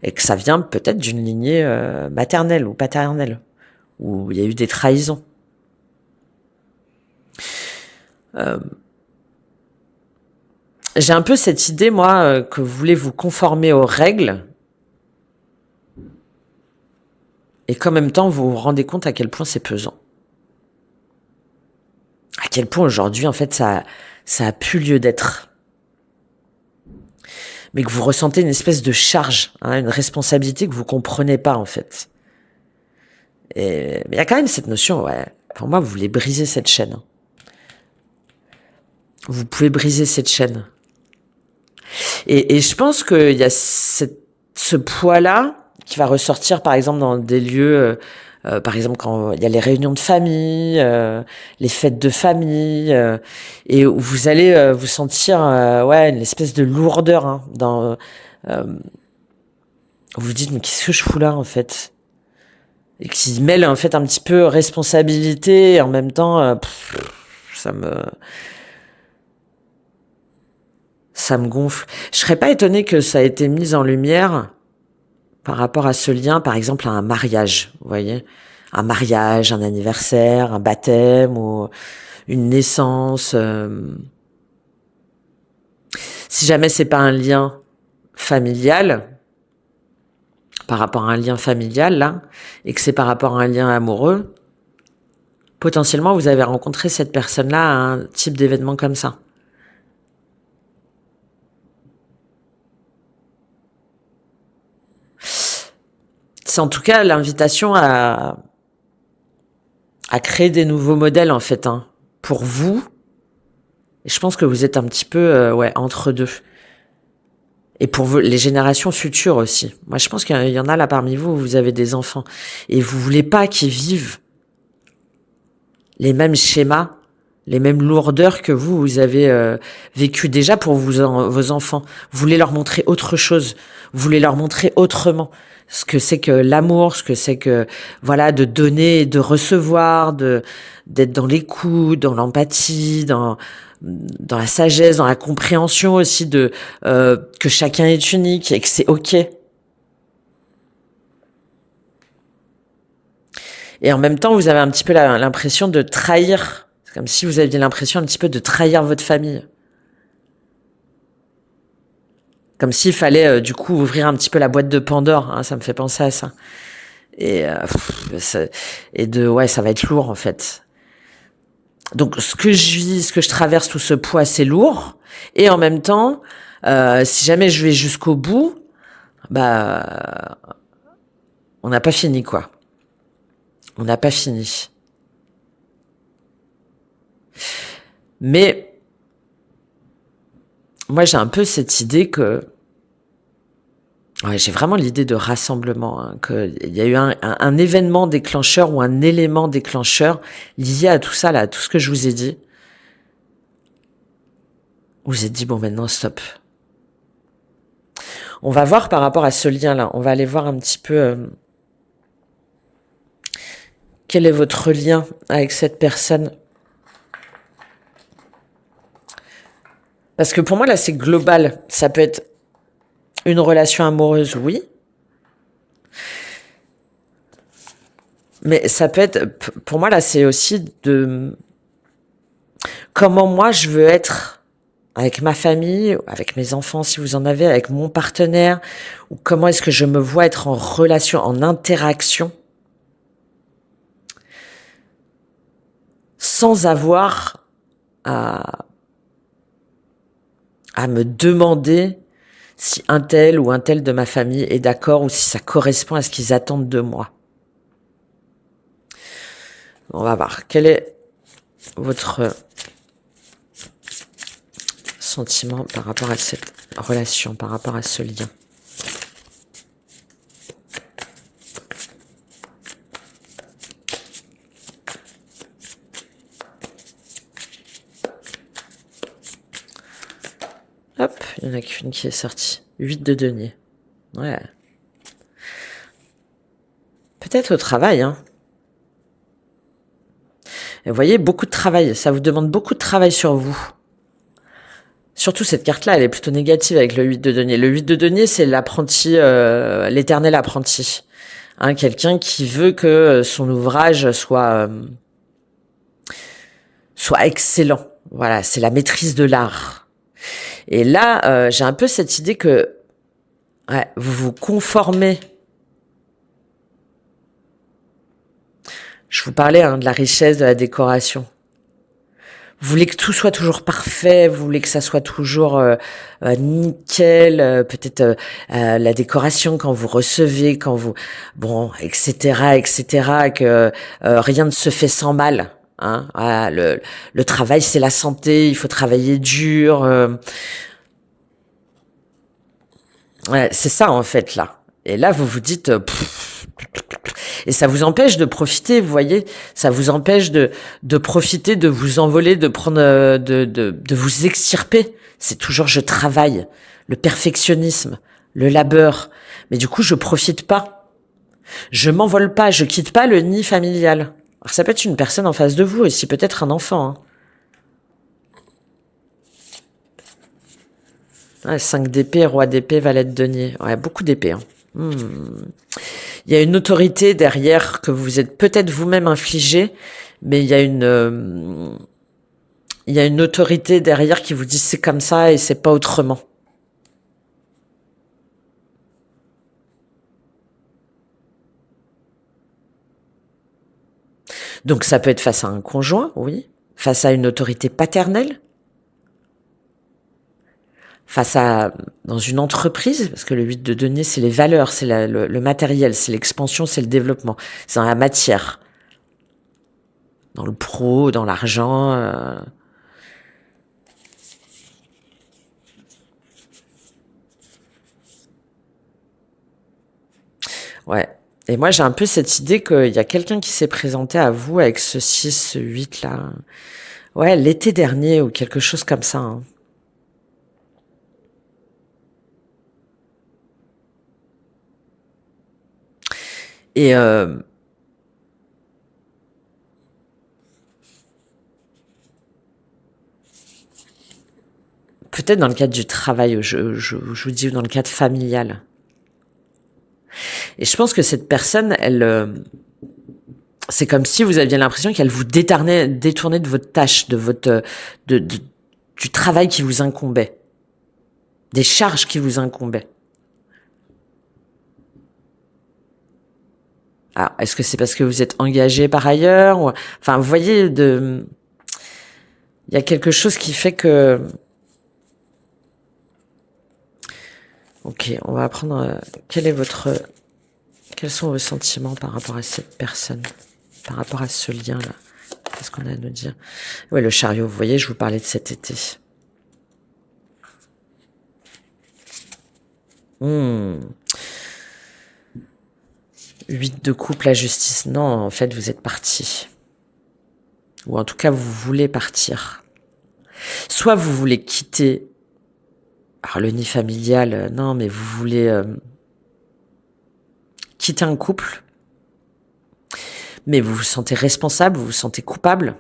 Et que ça vient peut-être d'une lignée maternelle ou paternelle, où il y a eu des trahisons. J'ai un peu cette idée, moi, que vous voulez vous conformer aux règles, et qu'en même temps, vous vous rendez compte à quel point c'est pesant. À quel point aujourd'hui, en fait, ça a plus lieu d'être. Mais que vous ressentez une espèce de charge, une responsabilité que vous comprenez pas, en fait. Mais il y a quand même cette notion, pour moi, vous voulez briser cette chaîne. Vous pouvez briser cette chaîne. Et je pense qu'il y a ce poids-là qui va ressortir, par exemple, dans des lieux, par exemple, quand il y a les réunions de famille, les fêtes de famille, et où vous allez vous sentir, une espèce de lourdeur, vous vous dites, mais qu'est-ce que je fous là, en fait? Et qui mêle, en fait, un petit peu responsabilité, et en même temps, ça me gonfle. Je serais pas étonnée que ça ait été mis en lumière par rapport à ce lien, par exemple, à un mariage, vous voyez? Un mariage, un anniversaire, un baptême ou une naissance. Si jamais c'est pas un lien familial, par rapport à un lien familial, là, et que c'est par rapport à un lien amoureux, potentiellement, vous avez rencontré cette personne-là à un type d'événement comme ça. C'est en tout cas l'invitation à créer des nouveaux modèles, en fait, pour vous. Et je pense que vous êtes un petit peu, entre deux. Et pour vous, les générations futures aussi. Moi, je pense qu'il y en a là parmi vous, vous avez des enfants. Et vous voulez pas qu'ils vivent les mêmes schémas, les mêmes lourdeurs que vous avez vécu déjà pour vos enfants. Vous voulez leur montrer autre chose. Vous voulez leur montrer autrement ce que c'est que l'amour, ce que c'est que, de donner et de recevoir, d'être dans l'écoute, dans l'empathie, dans la sagesse, dans la compréhension aussi que chacun est unique et que c'est ok. Et en même temps, vous avez un petit peu l'impression de trahir. C'est comme si vous aviez l'impression un petit peu de trahir votre famille. Comme s'il fallait du coup ouvrir un petit peu la boîte de Pandore. Ça me fait penser à ça. Et ça va être lourd en fait. Donc ce que je vis, ce que je traverse, tout ce poids, c'est lourd. Et en même temps, si jamais je vais jusqu'au bout, on n'a pas fini quoi. On n'a pas fini. Mais moi, j'ai un peu cette idée que... j'ai vraiment l'idée de rassemblement, qu'il y a eu un événement déclencheur ou un élément déclencheur lié à tout ça, là, à tout ce que je vous ai dit. Vous vous êtes dit, bon, maintenant, stop. On va voir par rapport à ce lien-là. On va aller voir un petit peu quel est votre lien avec cette personne. Parce que pour moi, là, c'est global. Ça peut être une relation amoureuse, oui. Mais ça peut être, pour moi, là, c'est aussi de comment moi, je veux être avec ma famille, avec mes enfants, si vous en avez, avec mon partenaire, ou comment est-ce que je me vois être en relation, en interaction, sans avoir à me demander si un tel ou un tel de ma famille est d'accord ou si ça correspond à ce qu'ils attendent de moi. On va voir. Quel est votre sentiment par rapport à cette relation, par rapport à ce lien? Hop, il n'y en a qu'une qui est sortie. 8 de denier. Ouais. Peut-être au travail, hein. Et vous voyez, beaucoup de travail. Ça vous demande beaucoup de travail sur vous. Surtout cette carte-là, elle est plutôt négative avec le 8 de denier. Le 8 de denier, c'est l'apprenti, l'éternel apprenti. Hein, quelqu'un qui veut que son ouvrage soit excellent. Voilà, c'est la maîtrise de l'art. Et là, j'ai un peu cette idée que vous vous conformez. Je vous parlais de la richesse de la décoration. Vous voulez que tout soit toujours parfait, vous voulez que ça soit toujours nickel, peut-être la décoration quand vous recevez, quand vous... Bon, etc., etc., que rien ne se fait sans mal. Hein. Voilà, le travail, c'est la santé, il faut travailler dur. Ouais, c'est ça, en fait, là. Et là, vous vous dites... et ça vous empêche de profiter, vous voyez, ça vous empêche de profiter, de vous envoler, de prendre, de vous extirper. C'est toujours je travaille, le perfectionnisme, le labeur. Mais du coup, je profite pas. Je m'envole pas, je quitte pas le nid familial. Alors ça peut être une personne en face de vous, et si peut-être un enfant. Hein. Ouais, 5 d'épée, roi d'épée, valet de denier. Ouais, beaucoup d'épée. Hein. Il y a une autorité derrière que vous êtes peut-être vous-même infligé, mais il y a une autorité derrière qui vous dit c'est comme ça et c'est pas autrement. Donc ça peut être face à un conjoint, oui, face à une autorité paternelle, face à dans une entreprise, parce que le 8 de denier, c'est les valeurs, c'est le matériel, c'est l'expansion, c'est le développement, c'est dans la matière, dans le pro, dans l'argent. Ouais. Et moi, j'ai un peu cette idée qu'il y a quelqu'un qui s'est présenté à vous avec ce 6, ce 8 là. Ouais, l'été dernier ou quelque chose comme ça. Hein. Et peut-être dans le cadre du travail, je vous dis, dans le cadre familial. Et je pense que cette personne, elle, c'est comme si vous aviez l'impression qu'elle vous détournait de votre tâche, de votre, du travail qui vous incombait, des charges qui vous incombaient. Alors, est-ce que c'est parce que vous êtes engagé par ailleurs ou... Enfin, vous voyez, il y a quelque chose qui fait que... Ok, on va apprendre quels sont vos sentiments par rapport à cette personne, par rapport à ce lien-là. Qu'est-ce qu'on a à nous dire? Ouais, le chariot, vous voyez, je vous parlais de cet été. 8 de coupe, la justice. Non, en fait, vous êtes parti. Ou en tout cas, vous voulez partir. Soit vous voulez quitter Alors le nid familial, non, mais vous voulez quitter un couple, mais vous vous sentez responsable, vous vous sentez coupable.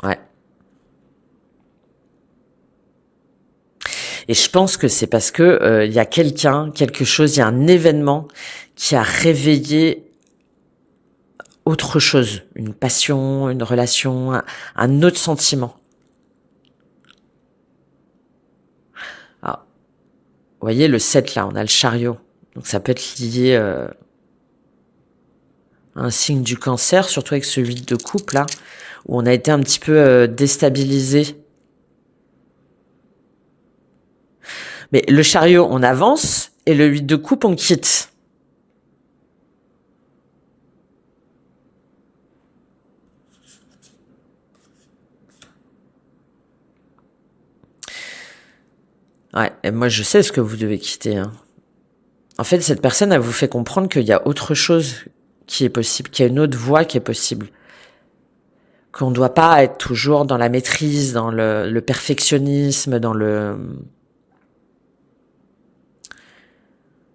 Ouais. Et je pense que c'est parce que il y a quelque chose, il y a un événement qui a réveillé autre chose, une passion, une relation, un autre sentiment. Alors, vous voyez le 7 là, on a le chariot. Donc ça peut être lié à un signe du cancer, surtout avec ce 8 de coupe là, où on a été un petit peu déstabilisé. Mais le chariot, on avance, et le 8 de coupe, on quitte. Ouais, et moi je sais ce que vous devez quitter. Hein. En fait, cette personne, elle vous fait comprendre qu'il y a autre chose qui est possible, qu'il y a une autre voie qui est possible. Qu'on ne doit pas être toujours dans la maîtrise, dans le perfectionnisme, dans le...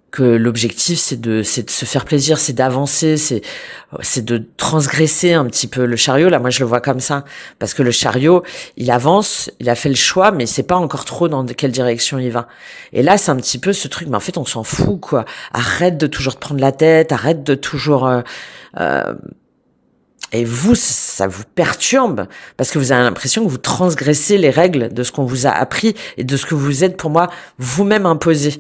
Que l'objectif, c'est de se faire plaisir, c'est d'avancer, c'est de transgresser un petit peu. Le chariot, là, moi, je le vois comme ça. Parce que le chariot, il avance, il a fait le choix, mais c'est pas encore trop dans quelle direction il va. Et là, c'est un petit peu ce truc, mais en fait, on s'en fout, quoi. Arrête de toujours te prendre la tête, arrête de toujours... et vous, ça vous perturbe, parce que vous avez l'impression que vous transgressez les règles de ce qu'on vous a appris et de ce que vous êtes, pour moi, vous-même imposé.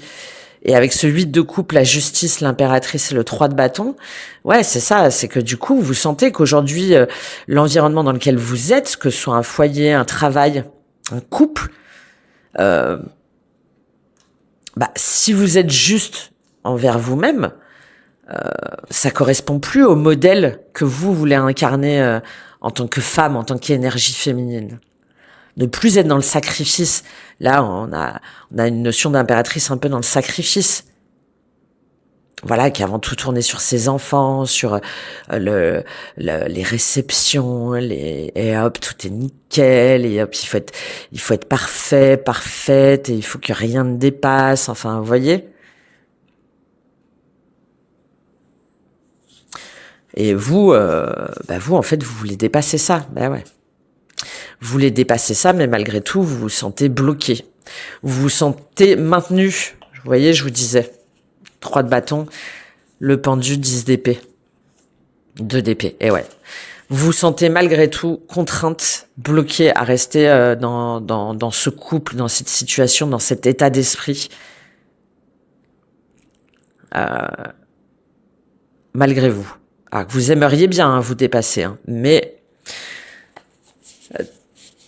Et avec ce 8 de coupe, la justice, l'impératrice et le 3 de bâton, ouais, c'est ça, c'est que du coup, vous sentez qu'aujourd'hui, l'environnement dans lequel vous êtes, que ce soit un foyer, un travail, un couple, si vous êtes juste envers vous-même, ça correspond plus au modèle que vous voulez incarner en tant que femme, en tant qu'énergie féminine. Ne plus être dans le sacrifice. Là, on a une notion d'impératrice un peu dans le sacrifice. Voilà, qui avant tout tourné sur ses enfants, sur les réceptions, et hop, tout est nickel, et hop, il faut être parfait, parfaite, et il faut que rien ne dépasse. Enfin, vous voyez. Et vous, vous en fait, vous voulez dépasser ça. Ben ouais. Vous voulez dépasser ça, mais malgré tout, vous vous sentez bloqué. Vous vous sentez maintenu. Vous voyez, je vous disais. 3 de bâton, le pendu, 10 d'épée. 2 d'épée, et ouais. Vous vous sentez malgré tout contrainte, bloquée à rester dans ce couple, dans cette situation, dans cet état d'esprit. Malgré vous. Alors que vous aimeriez bien vous dépasser, hein, mais...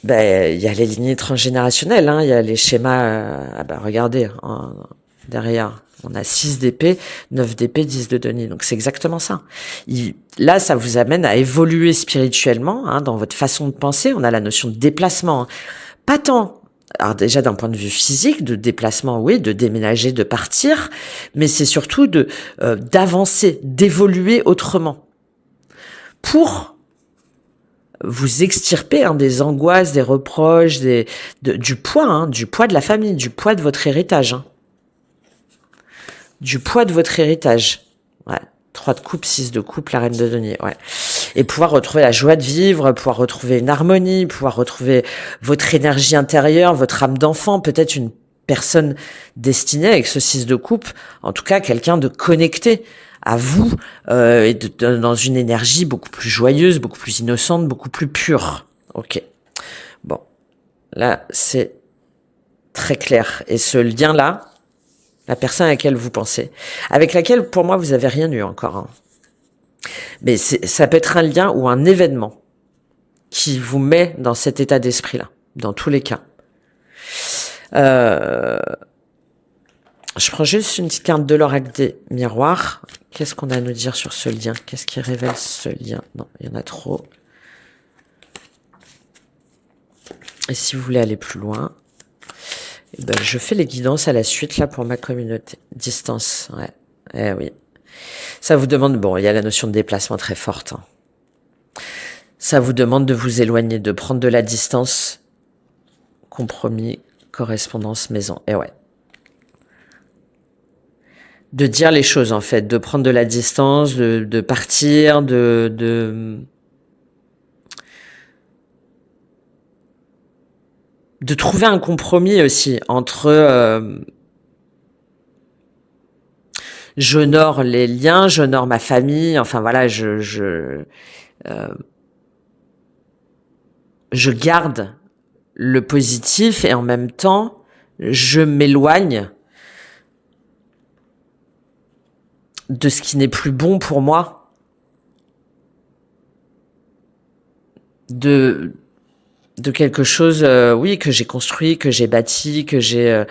il y a les lignées transgénérationnelles, hein, il y a les schémas, regardez, derrière, on a 6 d'épée, 9 d'épée, 10 de denier, donc c'est exactement ça. Là, ça vous amène à évoluer spirituellement, hein, dans votre façon de penser, on a la notion de déplacement, hein. Pas tant, alors déjà d'un point de vue physique, de déplacement, oui, de déménager, de partir, mais c'est surtout d'avancer, d'évoluer autrement. Pour vous extirper des angoisses, des reproches, du poids de la famille, du poids de votre héritage. Hein. Du poids de votre héritage. Ouais. 3 de coupe, 6 de coupe, la reine de denier. Ouais. Et pouvoir retrouver la joie de vivre, pouvoir retrouver une harmonie, pouvoir retrouver votre énergie intérieure, votre âme d'enfant, peut-être une personne destinée avec ce 6 de coupe, en tout cas quelqu'un de connecté à vous, et dans une énergie beaucoup plus joyeuse, beaucoup plus innocente, beaucoup plus pure. Ok. Bon. Là, c'est très clair. Et ce lien-là, la personne à laquelle vous pensez, avec laquelle, pour moi, vous avez rien eu encore. Hein. Mais ça peut être un lien ou un événement qui vous met dans cet état d'esprit-là, dans tous les cas. Je prends juste une petite carte de l'oracle des miroirs. Qu'est-ce qu'on a à nous dire sur ce lien? Qu'est-ce qui révèle ce lien? Non, il y en a trop. Et si vous voulez aller plus loin, je fais les guidances à la suite là pour ma communauté. Distance, ouais. Eh oui. Ça vous demande, il y a la notion de déplacement très forte. Hein. Ça vous demande de vous éloigner, de prendre de la distance compromis, correspondance, maison. Et ouais. De dire les choses, en fait, de prendre de la distance, de partir, de trouver un compromis aussi entre j'honore les liens, j'honore ma famille, enfin voilà, je garde le positif et en même temps, je m'éloigne de ce qui n'est plus bon pour moi, de quelque chose, oui, que j'ai construit, que j'ai bâti, que j'ai...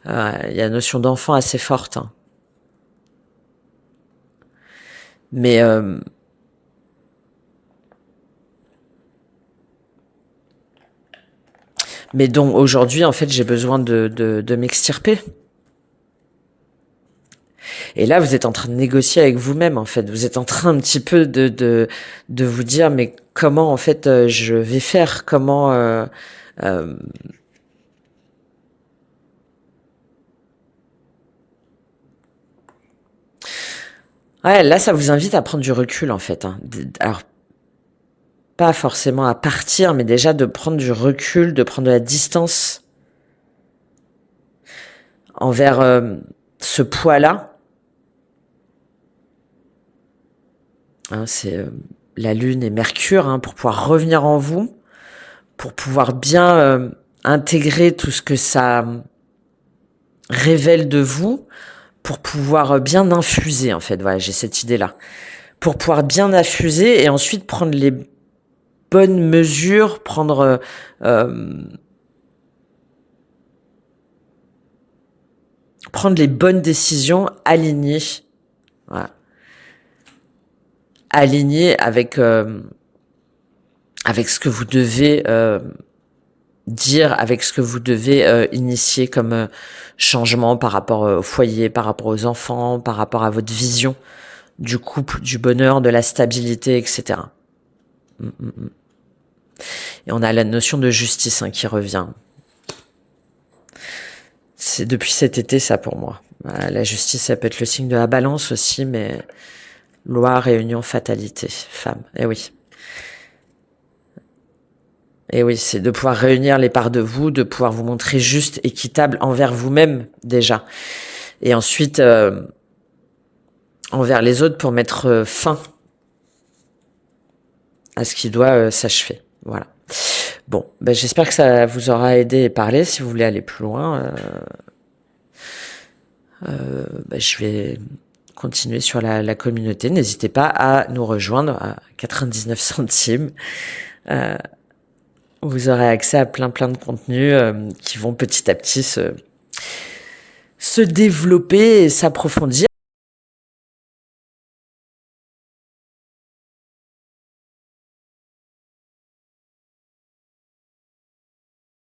il y a une notion d'enfant assez forte. Hein. Mais donc aujourd'hui, en fait, j'ai besoin de m'extirper. Et là, vous êtes en train de négocier avec vous-même, en fait. Vous êtes en train un petit peu de vous dire, mais comment, en fait, je vais faire? Comment... Ouais, là, ça vous invite à prendre du recul, en fait. Hein. Alors, pas forcément à partir, mais déjà de prendre du recul, de prendre de la distance envers ce poids-là. Hein, c'est la Lune et Mercure, hein, pour pouvoir revenir en vous, pour pouvoir bien intégrer tout ce que ça révèle de vous, pour pouvoir bien infuser, en fait. Voilà, j'ai cette idée-là. Pour pouvoir bien infuser et ensuite prendre les bonnes mesures, prendre les bonnes décisions alignées. Voilà. Alignées avec ce que vous devez dire, avec ce que vous devez initier comme changement par rapport au foyer, par rapport aux enfants, par rapport à votre vision du couple, du bonheur, de la stabilité, etc. Et on a la notion de justice, hein, qui revient. C'est depuis cet été, ça, pour moi. La justice, ça peut être le signe de la balance aussi, mais loi, réunion, fatalité, femme. Eh oui. Et oui, c'est de pouvoir réunir les parts de vous, de pouvoir vous montrer juste, équitable envers vous-même déjà. Et ensuite, envers les autres pour mettre fin à ce qui doit s'achever. Voilà. Bon, ben j'espère que ça vous aura aidé et parlé. Si vous voulez aller plus loin, je vais continuer sur la communauté. N'hésitez pas à nous rejoindre à 99 centimes. Vous aurez accès à plein de contenus qui vont petit à petit se développer et s'approfondir.